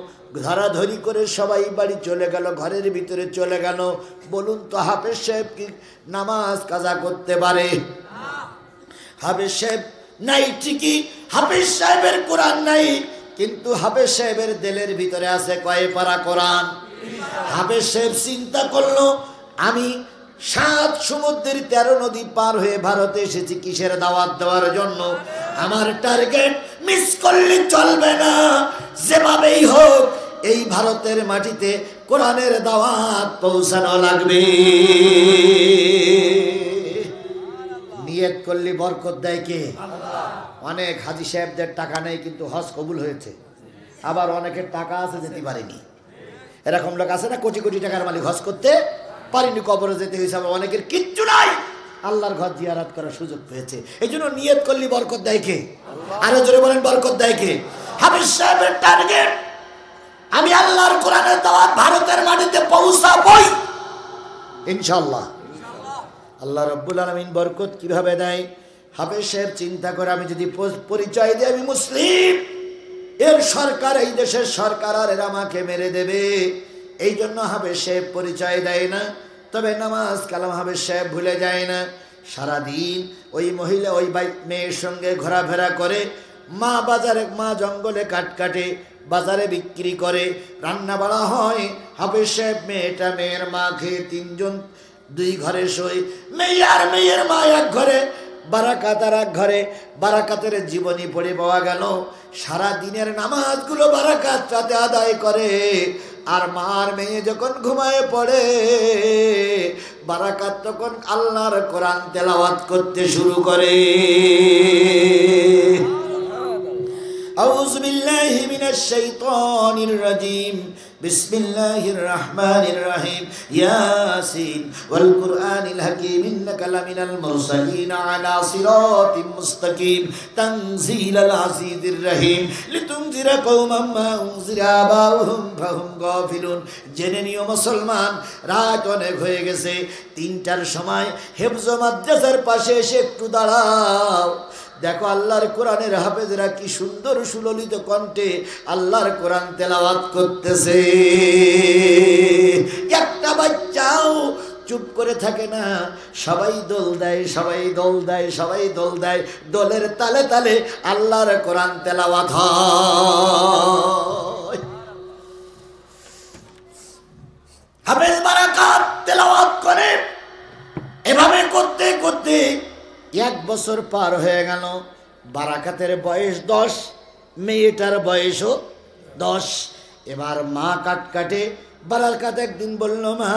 ধরাধরি করে সবাই বাড়ি চলে গেল, ঘরের ভিতরে চলে গেল। বলুন তো হাফেজ সাহেব কি নামাজ কাজা করতে পারে? হাফেজ সাহেব নাই ঠিকই, হাফেজ সাহেবের কোরআন নাই, কিন্তু হাফেজ সাহেবের দিলের ভিতরে আছে কয় পারা কোরআন। হাফেজ সাহেব চিন্তা করলো, আমি 7 সমুদ্রের 13 নদী পার হয়ে ভারতে এসেছি কিসের দাওয়াত দেওয়ার জন্য। আমার টার্গেট মিস করলে চলবে না, যেভাবেই হোক এই ভারতের মাটিতে কোরআনের দাওয়াত পৌঁছানো লাগবে। নিয়ত করলে বরকত দেয় কে? অনেক হাজী সাহেবদের টাকা নেই কিন্তু হজ কবুল হয়েছে, আবার অনেকের টাকা আছে যেতে পারেনি। এরকম লোক আছে না, কোটি কোটি টাকার মালিক, হজ করতে পারিনি, কবরে যেতে হয়েছে। আবার অনেকের কিচ্ছু নাই, আল্লাহর ঘর জিয়ারত করার সুযোগ পেয়েছে। এই জন্য নিয়ত করলে বরকত দেয় কে? আরো জোরে বলেন, বরকত দেয় কে? হাফেজ সাহেবের টার্গেট আমি আল্লাহর কোরআনের দাওয়াত ভারতের মাটিতে পৌঁছাবই ইনশাআল্লাহ। আল্লাহ রাব্বুল আলামিন বরকত কিভাবে দেয়? হাফেজ সাহেব চিন্তা করে, আমি যদি পরিচয় দিই আমি মুসলিম, এর সরকার, এই দেশের সরকার আর এরা আমাকে মেরে দেবে। এই জন্য হাফেজ সাহেব পরিচয় দেয় না। তবে নামাজ কালাম হাফেজ সাহেব ভুলে যায় না। সারাদিন ওই মহিলা ওই মেয়ের সঙ্গে ঘোরাফেরা করে। মা বাজারে, মা জঙ্গলে কাঠ কাটে, বাজারে বিক্রি করে, রান্না বাড়া হয়। হাফেজ সাহেব মেয়েটা, মেয়ের মা খেয়ে 3 জন 2 ঘরে শোয়। মেয়ে আর মেয়ের মা এক ঘরে, বারাকাত আর এক ঘরে। বারাকাতের জীবনী পড়ে পাওয়া গেল সারা দিনের নামাজগুলো বারাকাত রাতে আদায় করে। আর মার মেয়ে যখন ঘুমায় পড়ে, বারাকাত তখন আল্লাহর কোরআন তেলাওয়াত করতে শুরু করে। আউযু বিল্লাহি মিনাশ শাইতানির রাজিম। বিসমিল্লাহির রহমানির রহিম। ইয়াসিন ওয়াল কুরআনিল হাকীম ইন্নাকা লামিনাল মুরসালিন আলা সিরাতিম মুস্তাকিম তানজিলাল আজিজির রহিম লিতুনজিরা কওমান মা উনজিরা আবাউহুম ফাহুম গাফিলুন। জেনে নিও মুসলমান, রাত অনেক হয়ে গেছে, 3টার সময় হেফজ মাদ্রাসার পাশে এসে একটু দাঁড়াও। দেখো আল্লাহর কোরআনের হাফেজরা কি সুন্দর সুললিত কণ্ঠে আল্লাহর কোরআন তেলাওয়াত করতেছে। একটা বাচ্চাও চুপ করে থাকে না, সবাই দোল দেয়, সবাই দোল দেয়, সবাই দোল দেয়। দোলের তালে তালে আল্লাহর কোরআন তেলাওয়াত হয়। হাফেজ বারাকাত তেলাওয়াত করে। এভাবে করতে করতে 1 বছর পার হয়ে গেল। বারাকাতের বয়স 10, মেয়েটার বয়সও 10। এবার মা কাটে। বারাকাত একদিন বলল, মা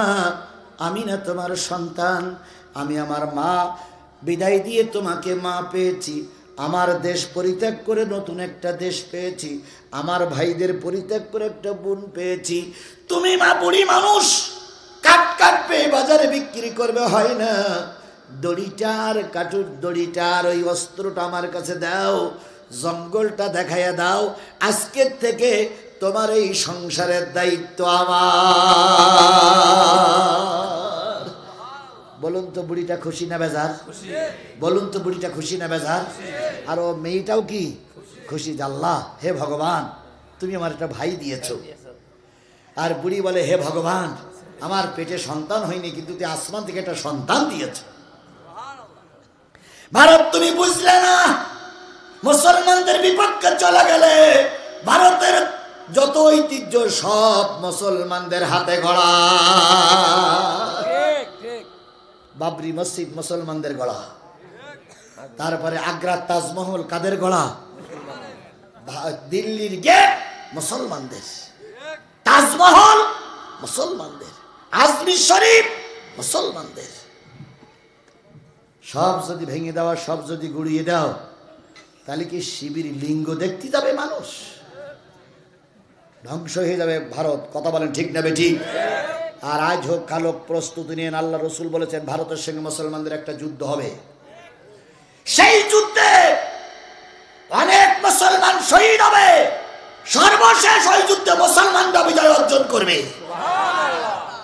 আমি না তোমার সন্তান, আমি আমার মা বিদায় দিয়ে তোমাকে মা পেয়েছি, আমার দেশ পরিত্যাগ করে নতুন একটা দেশ পেয়েছি, আমার ভাইদের পরিত্যাগ করে একটা বোন পেয়েছি। তুমি মা বুড়ি মানুষ, কাট পেয়ে বাজারে বিক্রি করবে, হয় না। দড়িটার কাটুর দড়িটার ওই অস্ত্রটা আমার কাছে দাও, জঙ্গলটা দেখাইয়া দাও। আজকের থেকে তোমার এই সংসারের দায়িত্ব আমার। বলুন তো বুড়িটা খুশি না বেজার? বলুন তো বুড়িটা খুশি না বেজার? আর ও মেয়েটাও কি খুশি? আল্লাহ, হে ভগবান, তুমি আমার একটা ভাই দিয়েছো। আর বুড়ি বলে, হে ভগবান, আমার পেটে সন্তান হয়নি, কিন্তু তুই আসমান থেকে একটা সন্তান দিয়েছ। ভারত তুমি বুঝলে না, মুসলমানদের বিপক্ষে চলে গেলে ভারতের যত ঐতিহ্য সব মুসলমানদের হাতে গড়া। বাবরি মসজিদ মুসলমানদের গড়া, তারপরে আগ্রার তাজমহল কাদের গড়া? দিল্লির গেট মুসলমানদের, তাজমহল মুসলমানদের, আজমির শরীফ মুসলমানদের। সব যদি ভেঙে দেওয়া, সব যদি গুড়িয়ে দাও, তাহলে কি শিবির লিঙ্গ দেখতে যাবে মানুষ? ধ্বংস হয়ে যাবে ভারত। কথা বলেন ঠিক না বেঠিক? আর আজ হোক কাল হোক প্রস্তুতি নিয়ে আল্লাহ রসুল বলেছেন ভারতের সঙ্গে মুসলমানদের একটা যুদ্ধ হবে। সেই যুদ্ধে অনেক মুসলমান শহীদ হবে, সর্বশেষ ওই যুদ্ধে মুসলমানরা বিজয় অর্জন করবে,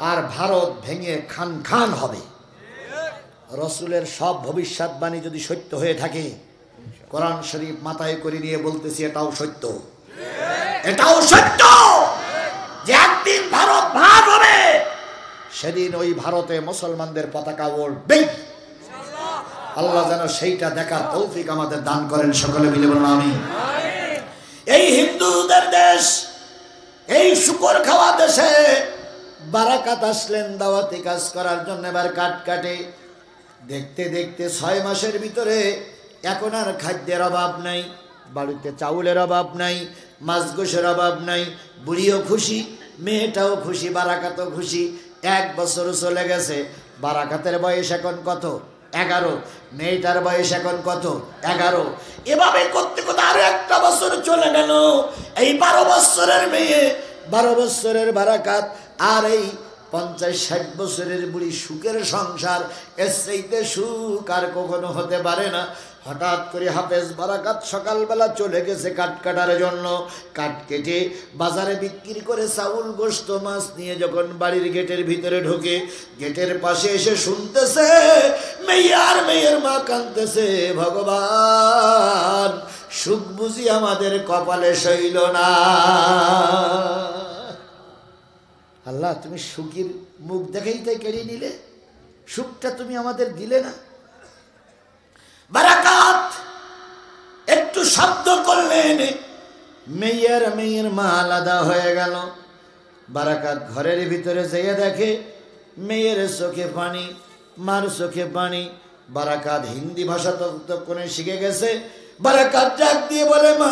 আর ভারত ভেঙে খান খান হবে। রসুলের সব ভবিষ্যৎবাণী যদি সত্য হয়ে থাকে, কোরআন শরীফ মাথায় করে নিয়ে বলতেছি এটাও সত্য, এটাও সত্য যে একদিন ভারত ভাগ হবে, সেদিন ওই ভারতে মুসলমানদের পতাকা উড়বে। আল্লাহ যেন সেইটা দেখার তৌফিক আমাদের দান করেন, সকলে মিলে বলুন আমিন। এই হিন্দুদের দেশ, এই শুকর খাওয়া দেশে বারাকাত আসলেন দাওয়াতি কাজ করার জন্য। এবার কাটে দেখতে দেখতে 6 মাসের ভিতরে এখন আর খাদ্যের অভাব নাই, বাড়িতে চাউলের অভাব নাই, মাছ গোশের অভাব নাই। বুড়িও খুশি, মেয়েটাও খুশি, বারাকাতও খুশি। 1 বছর চলে গেছে। বারাকাতের বয়স এখন কত? 11। মেয়েটার বয়স এখন কত? 11। এভাবে করতে করতে আরো 1টা বছর চলে গেল। এই 12 বছরের মেয়ে, 12 বছরের বারাকাত, আর এই 50-60 বছরের বুড়ি, সুখের সংসার। এর চাইতে সুখ আর কখনো হতে পারে না। হঠাৎ করে হাফেজ বারাকাত সকালবেলা চলে গেছে কাঠ কাটার জন্য। কাঠ কেটে বাজারে বিক্রি করে চাউল গোশত মাছ নিয়ে যখন বাড়ির গেটের ভিতরে ঢোকে, গেটের পাশে এসে শুনতেছে মেয়ের মা কাঁদতেছে, ভগবান সুখ বুঝি আমাদের কপালে সইল না। আল্লাহ, তুমি সুখের মুখ দেখাই তাই কেড়ে নিলে, সুখটা তুমি আমাদের দিলে না। বারাকাত একটু শব্দ করলেন, মেয়ের মা আলাদা হয়ে গেল। বারাকাত ঘরের ভিতরে যেয়ে দেখে মেয়ের চোখে পানি, মার চোখে পানি। বারাকাত হিন্দি ভাষা ততক্ষণে শিখে গেছে। বারাকাত ডাক দিয়ে বলে, মা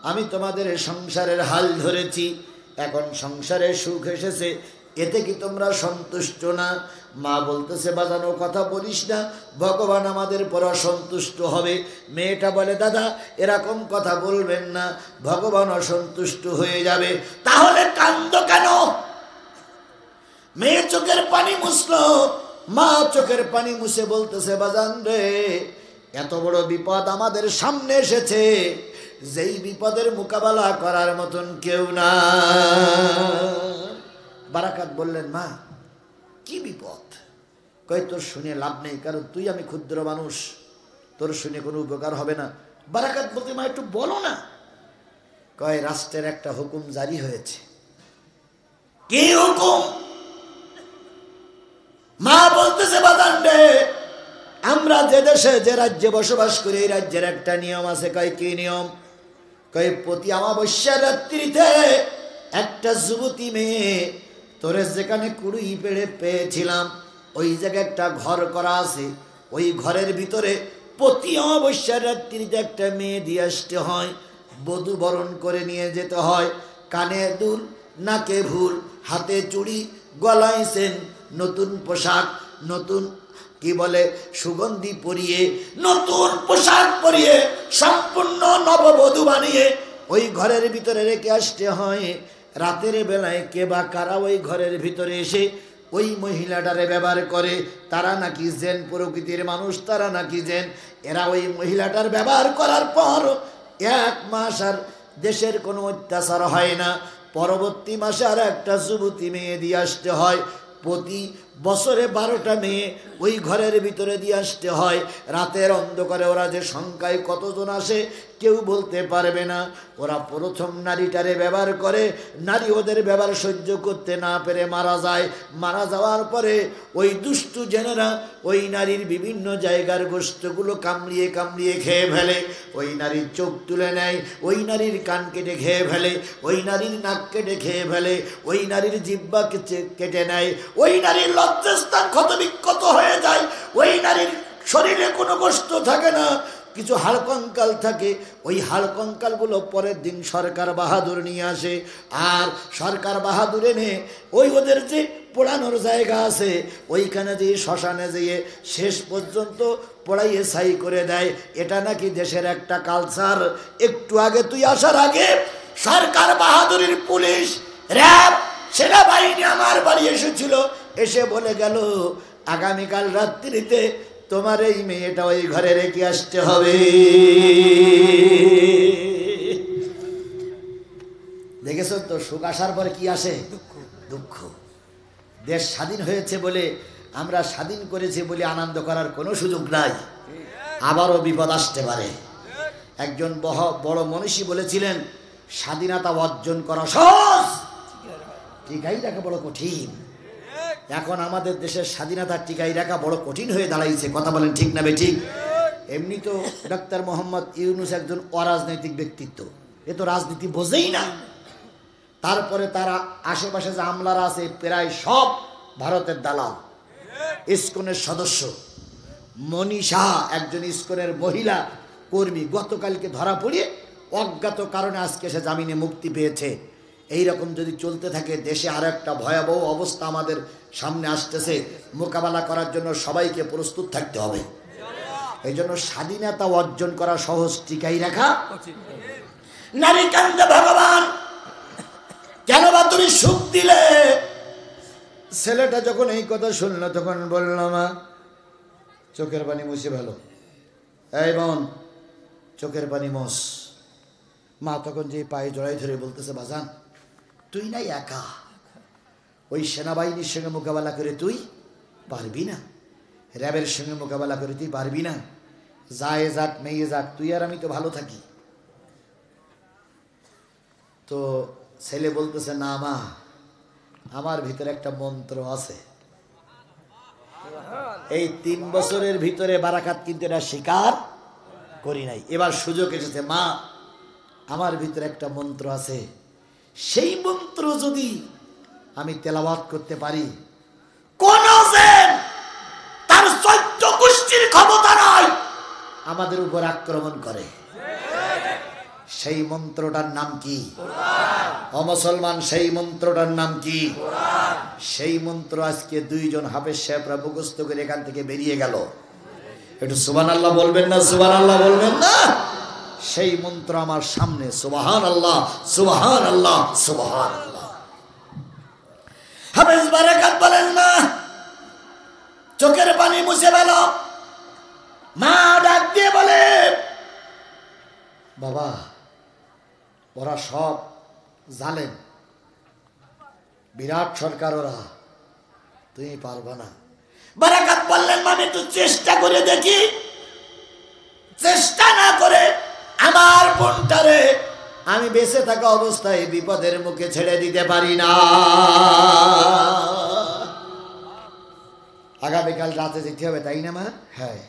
আমি তোমাদের সংসারের হাল ধরেছি, এখন সংসারে সুখ এসেছে, এতে কি তোমরা সন্তুষ্ট না? মা বলতেছে, বাজানো কথা বলিস না, ভগবান আমাদের পর অসন্তুষ্ট হবে। মেয়েটা বলে, দাদা এরকম কথা বলবেন না, ভগবান অসন্তুষ্ট হয়ে যাবে। তাহলে কান্দ কেন? মেয়ে চোখের পানি মুছলো, মা চোখের পানি মুছে বলতেছে, বাজান রে, এত বড় বিপদ আমাদের সামনে এসেছে, যেই বিপদের মোকাবেলা করার মতন কেউ না। বারাকাত বললেন, মা কি বিপদ? কয়, তোর শুনে লাভ নেই, কারণ তুই আমি ক্ষুদ্র মানুষ, তোর শুনে কোনো উপকার হবে না। বারাকাত বলতে, মা একটু বলো না। কয়, রাষ্ট্রের একটা হুকুম জারি হয়েছে। কি হুকুম? যে দেশে যে রাজ্যে বসবাস করি এই রাজ্যের একটা নিয়ম আছে। কয় কি নিয়ম? কয় প্রতি অমাবস্যার রাত্রিতে একটা যুবতী মেয়ে তোরে যেখানে কুড়ি পেড়ে পেয়েছিলাম ওই জায়গায় একটা ঘর করা আছে, ওই ঘরের ভিতরে প্রতি অমাবস্যার রাত্রিতে একটা মেয়ে দিয়ে আসতে হয়, বধূ বরণ করে নিয়ে যেতে হয়। কানে দুল, নাকে ভুল, হাতে চুড়ি, গলায় সেন, নতুন পোশাক, নতুন কি বলে সুগন্ধি পরিয়ে, নতুন পোশাক পরিয়ে সম্পূর্ণ নববধূ বানিয়ে ওই ঘরের ভিতরে রেখে আসতে হয়। রাতের বেলায় কে বা কারা ওই ঘরের ভিতরে এসে ওই মহিলাটারে ব্যবহার করে, তারা নাকি জেন প্রকৃতির মানুষ, তারা নাকি জেন। এরা ওই মহিলাটার ব্যবহার করার পর 1 মাস আর দেশের কোনো অত্যাচার হয় না। পরবর্তী মাসে আর একটা যুবতী মেয়ে দিয়ে আসতে হয়। প্রতি বছরে 12টা মেয়ে ওই ঘরের ভিতরে দিয়ে আসতে হয়। রাতের অন্ধকারে ওরা যে সংখ্যায় কতজন আসে কেউ বলতে পারবে না। ওরা প্রথম নারীটারে ব্যবহার করে, নারী ওদের ব্যবহার সহ্য করতে না পেরে মারা যায়। মারা যাওয়ার পরে ওই দুষ্টু জেনেরা ওই নারীর বিভিন্ন জায়গার গোশতগুলো কামড়িয়ে কামড়িয়ে খেয়ে ফেলে, ওই নারীর চোখ তুলে নেয়, ওই নারীর কান কেটে খেয়ে ফেলে, ওই নারীর নাক কেটে খেয়ে ফেলে, ওই নারীর জিহ্বা কেটে নেয়, ওই নারীর লজ্জাস্থান ক্ষতবিক্ষত হয়ে যায়, ওই নারীর শরীরে কোনো গোশত থাকে না, কিছু হাড়কঙ্কাল থাকে। ওই হাড়কঙ্কালগুলো পরের দিন সরকার বাহাদুর নিয়ে আসে, আর সরকার বাহাদুর এনে ওই ওদের যে পোড়ানোর জায়গা আছে ওইখানে যেয়ে শ্মশানে যেয়ে শেষ পর্যন্ত পোড়াইয়ে ছাই করে দেয়। এটা নাকি দেশের একটা কালচার। একটু আগে তুই আসার আগে সরকার বাহাদুরের পুলিশ, র্যাব, সেনাবাহিনী আমার বাড়ি এসেছিল, এসে বলে গেল আগামীকাল রাত্রিতে তোমার এই মেয়েটা ওই ঘরে রেখে আসতে হবে। দেখেছো তো, সুখ আসার পরে কি আসে? দুঃখ। দেশ স্বাধীন হয়েছে বলে, আমরা স্বাধীন করেছি বলে আনন্দ করার কোনো সুযোগ নাই, আবারও বিপদ আসতে পারে। একজন বড় মনীষী বলেছিলেন স্বাধীনতা অর্জন করা সহজ, টিকাই রাখা বড় কঠিন। এখন আমাদের দেশের স্বাধীনতার টিকাই রাখা বড় কঠিন হয়ে দাঁড়াইছে। কথা বলেন ঠিক না বেঠিক? এমনি তো ডক্টর মোহাম্মদ ইউনূস একজন অরাজনৈতিক ব্যক্তিত্ব, এ তো রাজনীতি বোঝেই না। তারপরে তারা আশেপাশে যে আমলারা আছে প্রায় সব ভারতের দালাল। ইসকনের সদস্য মনীষা একজন ইসকনের মহিলা কর্মী গতকালকে ধরা পড়িয়ে অজ্ঞাত কারণে আজকে সে জামিনে মুক্তি পেয়েছে। এই রকম যদি চলতে থাকে দেশে আরো একটা ভয়াবহ অবস্থা আমাদের সামনে আসতেছে। মোকাবেলা করার জন্য সবাইকে প্রস্তুত থাকতে হবে। এই জন্য স্বাধীনতা অর্জন করা সহজ, টিকাই রাখা নারী কান্দে ভগবান কেন বা তুমি সুখ দিলে? ছেলেটা যখন এই কথা শুনলো তখন বলল মা চোখের পানি মুছে ভালো, এই বোন চোখের পানি মোছ। মা তখন যে পায়ে জড়াই ধরে বলতেছে বাজান তুই নাই একা, ওই সেনাবাহিনীর সঙ্গে মোকাবেলা করে তুই পারবি না, র্যাবের সঙ্গে মোকাবেলা করে তুই পারবি না, যায় যাক মেয়ে যাক তুই আর আমি তো ভালো থাকি। তো ছেলে বলতেছে না মা আমার ভিতরে একটা মন্ত্র আছে, এই 3 বছরের ভিতরে বারাকাত কিন্তু এটা স্বীকার করি নাই, এবার সুযোগ এসেছে মা আমার ভিতরে একটা মন্ত্র আছে, সেই মন্ত্র যদি আমি তেলাওয়াত করতে পারি কোন তার 14 গোষ্ঠীর ক্ষমতা নাই আমাদের উপর আক্রমণ করে। সেই মন্ত্রটার নাম কি? ও মুসলমান, সেই মন্ত্রটার নাম কি? সেই মন্ত্র আজকে 2 জন হাফেজ সাহেবরা মুখস্থ করে এখান থেকে বেরিয়ে গেল। একটু সুবহানাল্লাহ বলবেন না? সুবহানাল্লাহ বলবেন না? সেই মন্ত্র আমার সামনে, সুবহানাল্লাহ সুবহানাল্লাহ সুবহানাল্লাহ। হাফেজ বারাকাত বলেন না চোখের পানি মুছে গেল। মা ডাক দিয়ে বলে বাবা ওরা সব জালেম, বিরাট সরকার, ওরা তুমি পারবা না। বারাকাত বললেন আমি একটু চেষ্টা করে দেখি, চেষ্টা না করে আমার বোনটারে আমি বেঁচে থাকা অবস্থায় বিপদের মুখে ছেড়ে দিতে পারি না। আগামীকাল রাতে যেতে হবে তাই না মা? হ্যাঁ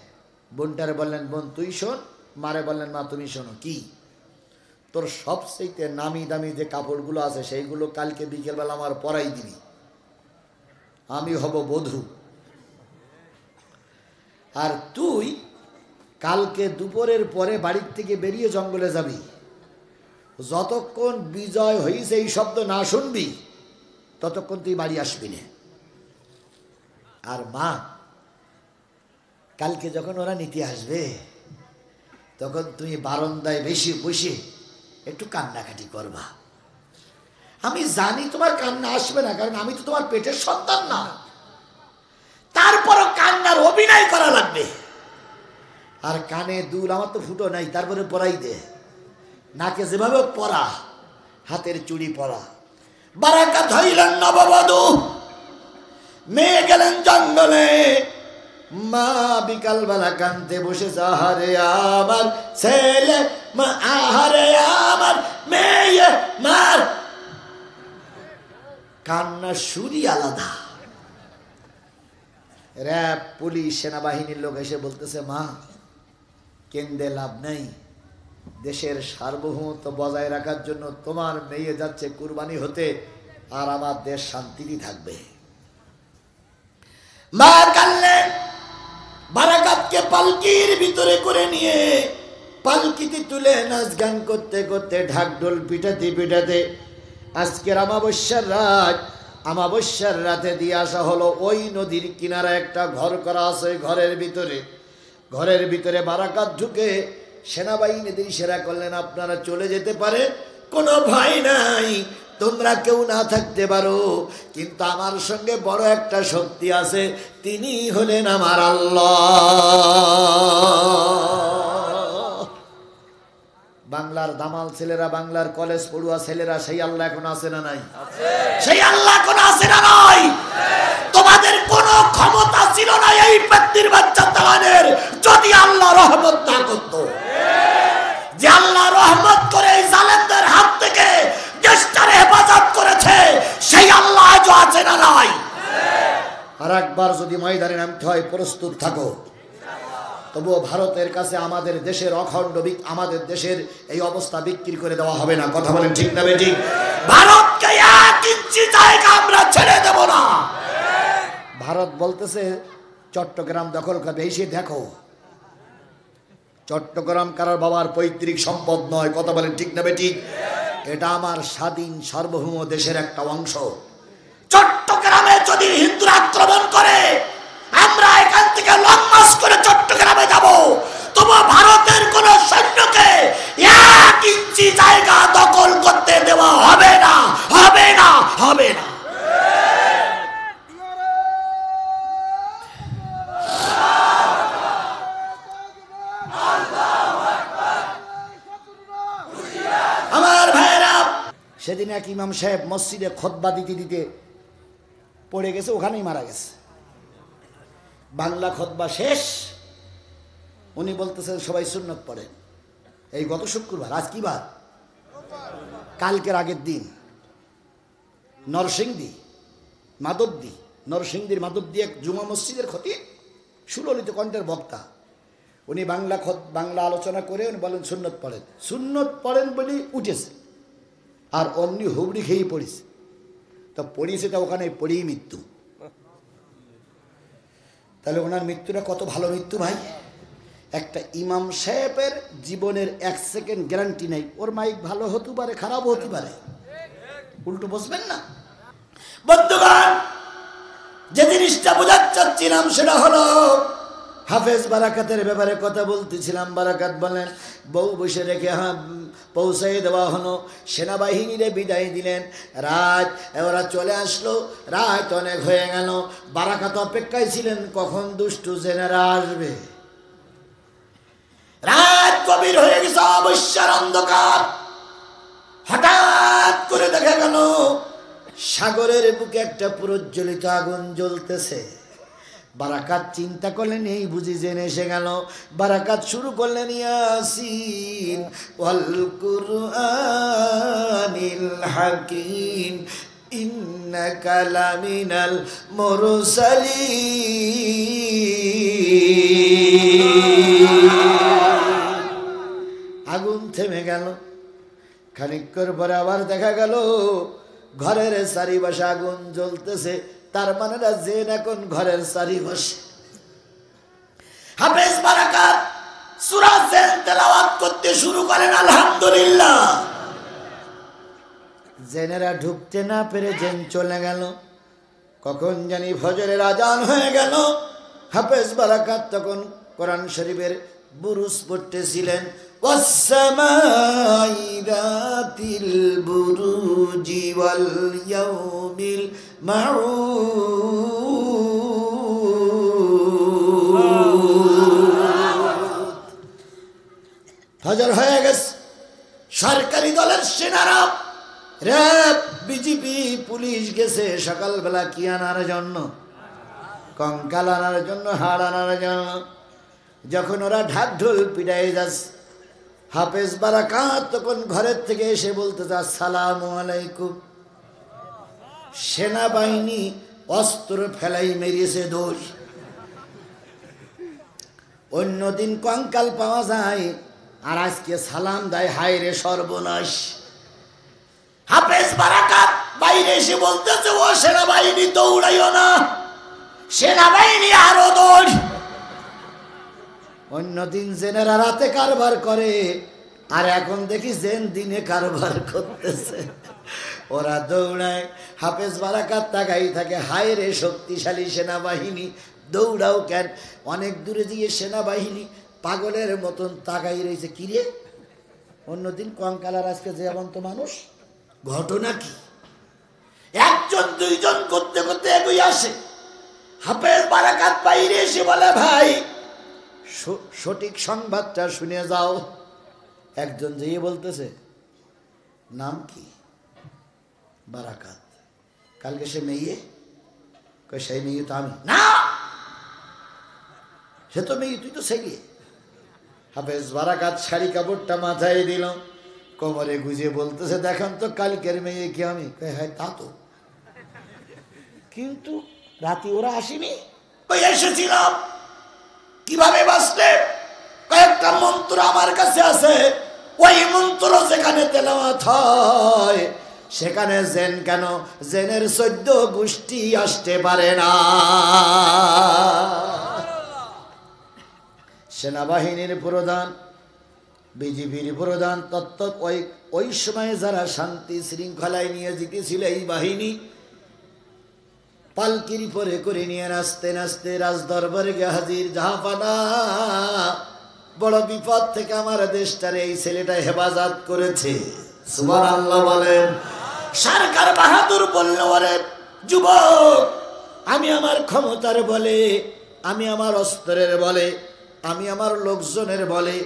বোনটারে বললেন, বোন তুই শোন। মারে বললেন, মা তুমি শোনো। কি? তোর সবচেয়ে নামি দামি যে কাপড়গুলো আছে সেইগুলো কালকে বিকেলবেলা আমার পরাই দিবি, আমি হব বধূ। আর তুই কালকে দুপুরের পরে বাড়ির থেকে বেরিয়ে জঙ্গলে যাবি, যতক্ষণ বিজয় হয়েছে এই শব্দ না শুনবি ততক্ষণ তুই বাড়ি আসবি না। আর মা, কালকে যখন ওরা নিতে আসবে তখন তুমি বারান্দায় বেশি বসে একটু কান্নাকাটি করবা। আমি জানি তোমার কান্না আসবে না, কারণ আমি তো তোমার পেটের সন্তান না, তারপরও কান্নার অভিনয় করা লাগবে। আর কানে দুল আমার তো ফুটো নাই, তারপরে পরাই দে। নাকে যেভাবে পরা, হাতের চুড়ি পরা। বারাকাত হইলেন নববধূ, মেয়ে গেলেন জঙ্গলে। মা বিকালবেলা কানতে বসে, আহারে আমার ছেলে, মা আহারে আমার মেয়ে। মার কান্না সুরই আলাদা। র্যাব, পুলিশ, সেনাবাহিনীর লোক এসে বলতেছে, মা কেন্দে লাভ নেই, দেশের সার্বভৌমত্ব বজায় রাখার জন্য তোমার মেয়ে যাচ্ছে কুরবানি হতে, আর আমার দেশ শান্তিতে থাকবে। মা কানলেন। বারাকাতকে পালকির ভিতরে করে নিয়ে পালকিতে তুলে নাচ গান করতে করতে, ঢাকঢোল পিটাতে পিটাতে আজকের অমাবস্যার রাত, অমাবস্যার রাতে দিয়ে আসা হলো। ওই নদীর কিনারা একটা ঘর করা আছে, ঘরের ভিতরে বারাকাত ঢুকে সেনাবাহিনীদের ইশারা করলেন, আপনারা চলে যেতে পারে, কোনো ভয় নাই, তোমরা কেউ না থাকতে পারো, কিন্তু আমার সঙ্গে বড় একটা শক্তি আছে, তিনি হলেন আমার আল্লাহ। বাংলার দামাল ছেলেরা, বাংলার কলেজ পড়ুয়া ছেলেরা, সেই আল্লাহ এখন আছে না নাই? সেই আল্লাহ এখন আছে না নাই? তোমাদের কোনো ক্ষমতা ছিল না এই ব্যক্তির বাচ্চা তালানের, যদি আল্লাহ রহমত না করত। যে আল্লাহ রহমত করে এই জালেমদের হাত থেকে দেশটার হেফাজত করেছে, সেই আল্লাহ আজও আছে না নাই? আর একবার যদি ময়দানে নামতে হয়, প্রস্তুত থাকো। তবুও ভারতের কাছে আমাদের দেশের অখণ্ড, আমাদের দেশের এই অবস্থা বিক্রি করে দেওয়া হবে না। কথা বলেন ঠিক না বেঠিক? ভারতকে 1 ইঞ্চি জায়গা আমরা ছেড়ে দেব না। ভারত বলতেছে চট্টগ্রাম দখল করবে। এসে দেখো, চট্টগ্রাম কারোর বাবার পৈতৃক সম্পদ নয়। কথা বলেন ঠিক না বেঠিক? এটা আমার স্বাধীন সার্বভৌম দেশের একটা অংশ। চট্টগ্রামে যদি হিন্দুরা আক্রমণ করে, আমরা এখান থেকে লং মার্চ করে চট্টগ্রামে যাব, তবু ভারতের কোন সৈন্যকে 1 ইঞ্চি জায়গা দখল করতে দেওয়া হবে না, হবে না, হবে না। আমার ভাইরা, সেদিন এক ইমাম সাহেব মসজিদে খুতবা দিতে দিতে পড়ে গেছে, ওখানেই মারা গেছে। বাংলা খুতবা শেষ, উনি বলতেছেন সবাই সুন্নত পড়েন। এই গত শুক্রবার, আজ কি বার? কালকের আগের দিন নরসিংদী নরসিংদীর মাধবদী এক জুমা মসজিদের খতিব, সুললিত কণ্ঠের বক্তা, উনি বাংলা আলোচনা করে উনি বলেন সুন্নত পড়েন বলে উঠেছে, আর অমনি হুবড়ি খেয়ে পড়েছে। তো পড়িয়েছে, তা ওখানে পড়েই মৃত্যু। তাহলে ওনার মৃত্যুটা কত ভালো মৃত্যু ভাই! একটা ইমাম সাহেবের জীবনের 1 সেকেন্ড গ্যারান্টি নেই। ওর মাইক ভালো হতে পারে, খারাপ হতে পারে, উল্টো বসবেন না। বন্ধুগণ, যে জিনিসটা বোঝাতে চাচ্ছিলাম সেটা হলো হাফেজ বারাকাতের ব্যাপারে কথা বলতেছিলাম। বারাকাত বলেন, বউ বসে রেখে পৌঁছাই দেওয়া হলো, সেনাবাহিনীরে বিদায় দিলেন। রাত ওরা চলে আসলো, রাত অনেক হয়ে গেল। বারাকাত অপেক্ষায় ছিলেন কখন দুষ্টু জেনারা আসবে। রাত গভীর হয়ে গেছে, অবশ্যই অন্ধকার। হঠাৎ করে দেখা গেল সাগরের বুকে একটা প্রজ্বলিত আগুন জ্বলতেছে। বারাকাত চিন্তা করলেন এই বুঝি জেনে এসে গেল। বারাকাত শুরু করলেন, ইয়াসিন ওয়াল কুরআনিল হাকিম ইন্নাকা লামিনাল মুরসালিন। থেমে গেল। খানিকক্ষণ পরে আবার দেখা গেল ঘরের চারিপাশে আগুন জ্বলতেছে। তার মানে জিন এখন ঘরের চারিপাশে। হাফেজ বারাকাত সূরা জিন তেলাওয়াত করতে শুরু করেন, আলহামদুলিল্লাহ। জিনেরা ঢুকতে না পেরে জিন চলে গেল। কখন জানি ফজরের আজান হয়ে গেল। হাফেজ বারাকাত তখন কোরআন শরীফের বুরুজ পড়তেছিলেন, ওয়াসসামাই যাতিল বুরুজি ওয়াল ইয়াউমিল মাউদ। ফজর হয়ে গেছে। সরকারি দলের সেনারা, র্যাব, বিজিবি, পুলিশ গেছে সকালবেলা কি আনার জন্য? কঙ্কাল আনার জন্য, হাড় আনার জন্য। যখন ওরা ঢাক ঢোল পিটাই যাচ্ছে, হাফেজ বারাকাত তখন ঘরের থেকে এসে বলতেছে, আসসালামু আলাইকুম। সেনাবাহিনী অস্ত্র ফেলাই মেরিয়েছে দোষ। অন্যদিন কঙ্কাল পাওয়া যায়, আর আজকে সালাম দেয়, হায় রে সর্বনাশ। হাফেজ বারাকাত বাইরে এসে বলতেছে, ও সেনাবাহিনী দৌড়াইও না, সেনাবাহিনী আরো দৌড়। অন্যদিন জেনেরা রাতে কারবার করে, আর এখন দেখি জেন দিনে কারবার করতেছে। ওরা দৌড়ায়, হাফেজ বারাকাত তাকাই থাকে, হায় রে শক্তিশালী সেনাবাহিনী, দৌড়াও কেন? অনেক দূরে গিয়ে সেনাবাহিনী পাগলের মতন তাকাই রয়েছে। কিরে, অন্যদিন কঙ্কালার, আজকে জীবন্ত মানুষ। ঘটনা কি? একজন দুইজন করতে করতে এগিয়ে আসে। হাফেজ বারাকাত বাইরে এসে বলে, ভাই সঠিক সংবাদটা শুনে যাও। একজন যেয়ে বলতেছে, নাম কি? বারাকাত। কালকে সে মেয়ে? সেই মেয়ে তো আমি না, সে তো মেয়ে, তুই তো ছেলে। হাফেজ বারাকাত শাড়ি কাপড়টা মাথায় দিল, কোমরে গুজে বলতেছে, দেখেন তো কালকের মেয়ে কি আমি? হ্যাঁ তা তো, কিন্তু রাতে ওরা আসেনি। এসেছিলাম। কিভাবে বাঁচলে? কয়েকটা মন্ত্র আমার কাছে আছে, ওই মন্ত্র যেখানে তেলাওয়াত হয় সেখানে জেন কেন, জেনের 14 গোষ্ঠী আসতে পারে না। সেনাবাহিনীর প্রধান, বিজিবির প্রধান, ওই সময় যারা শান্তি শৃঙ্খলায় নিয়ে জিতেছিল এই বাহিনী, পালকির পরে করে নিয়ে নাচতে নাচতে রাজ দরবারে গিয়ে হাজির। জাহাপানা, বড় বিপদ থেকে আমার দেশটারে এই ছেলেটা হেফাজত করেছে। সুবহানাল্লাহ বলেন। সরকার বাহাদুর বলল, ওরে যুবক, আমি আমার ক্ষমতার বলে, আমি আমার অস্ত্রের বলে, আমি আমার লোকজনের বলে,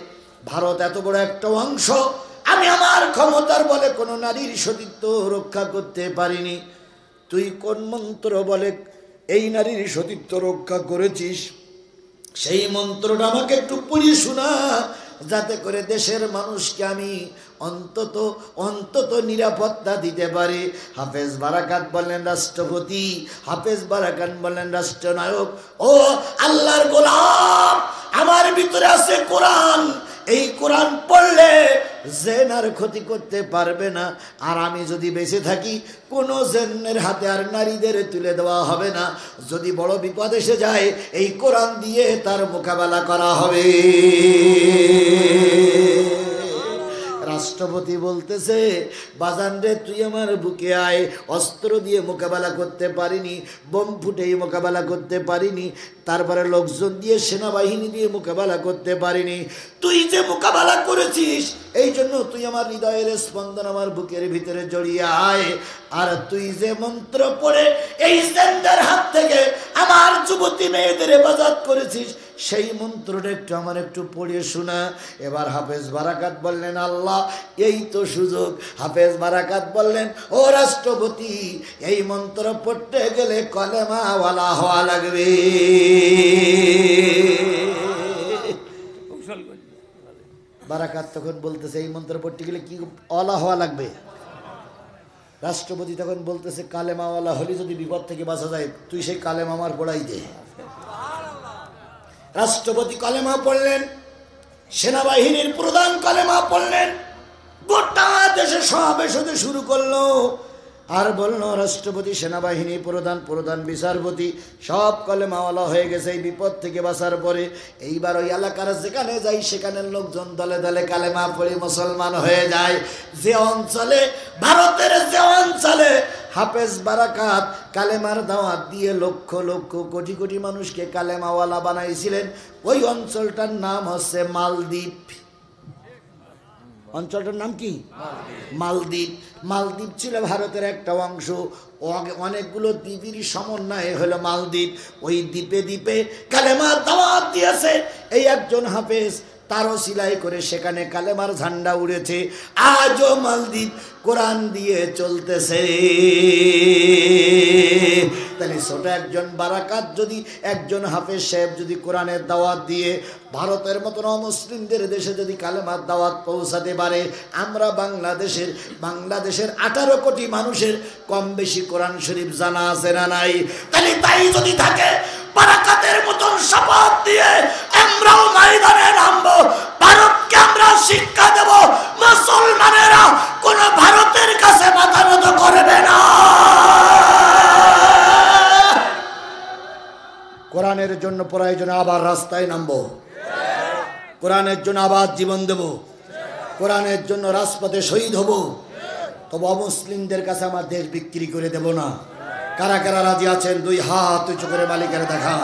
ভারত এত বড় একটা অংশ, আমি আমার ক্ষমতার বলে কোনো নারীর সতীত্ব রক্ষা করতে পারিনি। তুই কোন মন্ত্র বলে এই নারীর সতীত্ব রক্ষা করেছিস? সেই মন্ত্রটা আমাকে একটু পড়িয়ে শোনা, যাতে করে দেশের মানুষকে আমি অন্তত নিরাপত্তা দিতে পারি। হাফেজ বারাকাত বললেন, রাষ্ট্রপতি। হাফেজ বারাকাত বললেন, রাষ্ট্রনায়ক। ও আল্লাহর গোলাম, আমার ভিতরে আছে কোরআন। এই কোরআন পড়লে জেন আর ক্ষতি করতে পারবে না, আর আমি যদি বেঁচে থাকি কোনো জেনের হাতে আর নারীদের তুলে দেওয়া হবে না। যদি বড় বিপদ এসে যায়, এই কোরআন দিয়ে তার মোকাবেলা করা হবে। রাষ্ট্রপতি বলতেছে, বাজান রে, তুই আমার বুকে আয়। অস্ত্র দিয়ে মোকাবেলা করতে পারিনি, বোম ফুটেই মোকাবেলা করতে পারিনি, তারপরে লোকজন দিয়ে, সেনাবাহিনী দিয়ে মোকাবেলা করতে পারিনি। তুই যে মোকাবেলা করেছিস, এই জন্য তুই আমার হৃদয়ের স্পন্দন আমার বুকের ভিতরে জড়িয়ে আয়। আর তুই যে মন্ত্র পড়ে এই জেন্দার হাত থেকে আমার যুবতী মেয়েদের হেফাজত করেছিস, সেই মন্ত্রটা আমার একটু পড়িয়ে শোনা। এবার হাফেজ বারাকাত বললেন, আল্লাহ, এই তো সুযোগ। হাফেজ বারাকাত বললেন, ও রাষ্ট্রপতি, এই মন্ত্র পড়তে গেলে কলেমাওয়ালা হওয়া লাগবে। বারাকাত তখন বলতেছে, এই মন্ত্র পড়তে গেলে কি ওয়ালা হওয়া লাগবে? রাষ্ট্রপতি তখন বলতেছে, কালেমাওয়ালা হলে যদি বিপদ থেকে বাঁচা যায়, তুই সেই কালেমা আমার পড়াই দে। রাষ্ট্রপতি কলেমা পড়লেন, সেনাবাহিনীর প্রধান কলেমা পড়লেন, গোটা দেশে সমাবেশ হতে শুরু করলো আর বলল রাষ্ট্রপতি সেনাবাহিনী প্রধান বিচারপতি সব কলেমাওয়ালা হয়ে গেছে এই বিপদ থেকে বাঁচার পরে। এইবার ওই এলাকার যেখানে যাই সেখানে লোকজন দলে দলে কালেমা পড়ে মুসলমান হয়ে যায়। যে অঞ্চলে ভারতের যে অঞ্চলে হাফেজ বারাকাত কালেমার দাওয়াত দিয়ে লক্ষ লক্ষ কোটি কোটি মানুষকে কালেমাওয়ালা বানাইছিলেন, ওই অঞ্চলটার নাম হচ্ছে মালদ্বীপ। অঞ্চলটার নাম কি? মালদ্বীপ। মালদ্বীপ ছিল ভারতের একটা অংশ, অনেকগুলো দ্বীপেরই সমন্বয়ে হলো মালদ্বীপ। ওই দ্বীপে দ্বীপে কালেমার দাওয়াত দিয়েছে এই একজন হাফেজ, তারও সিলাই করে সেখানে কালেমার ঝান্ডা উড়েছে। আজও মালদ্বীপ কোরআন দিয়ে চলতেছে। তাহলে ছোট একজন বারাকাত যদি, একজন হাফেজ সাহেব যদি কোরআনের দাওয়াত দিয়ে ভারতের মতন অমুসলিমদের দেশে যদি কালেমার দাওয়াত পৌঁছাতে পারে, আমরা বাংলাদেশের 18 কোটি মানুষের কম বেশি কোরআন শরীফ জানা আছে না নাই? তাহলে তাই যদি থাকে, বারাকাতের মতন শপথ দিয়ে আমরাও ময়দানে নামবো, ভারতকে আমরা শিক্ষা দেব মুসলমানেরা কোন ভারতের কাছে মাথা নত করবে না। কোরআনের জন্য প্রয়োজনে আবার রাস্তায় নামবো, কোরআনের জন্য আবার জীবন দেব, কোরআনের জন্য রাজপথে শহীদ হব। তবে অমুসলিমদের কাছে আমার দেশ বিক্রি করে দেব না। কারা কারা রাজি আছেন? 2 হাত উঁচু করে মালিকের দেখা।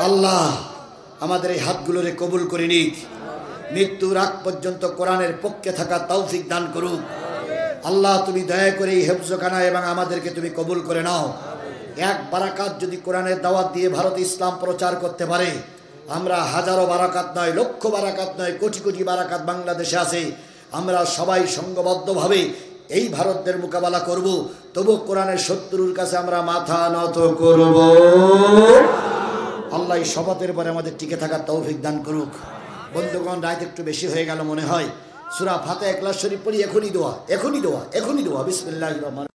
আল্লাহ আমাদের এই হাতগুলোরে কবুল করে নিক, মৃত্যুর আগ পর্যন্ত কোরআনের পক্ষে থাকা তৌফিক দান করুক। আল্লাহ তুমি দয়া করে এই হেফজখানা এবং আমাদেরকে তুমি কবুল করে নাও। এক বারাকাত যদি কোরআনের দাওয়াত দিয়ে ভারত ইসলাম প্রচার করতে পারে, আমরা হাজারো বারাকাত নয়, লক্ষ বারাকাত নয়, কোটি কোটি বারাকাত বাংলাদেশে আছে, আমরা সবাই সংঘবদ্ধভাবে এই ভারতদের মোকাবেলা করব। তবু কোরআনের শত্রুর কাছে আমরা মাথা নত করব। আল্লাহ এই শপথের পরে আমাদের টিকে থাকার তৌফিক দান করুক। বন্ধুগণ, রাত একটু বেশি হয়ে গেল মনে হয়। সূরা ফাতিহা ইখলাস শরীফ পড়ি, এখনই দোয়া বিসমিল্লাহির রহমানির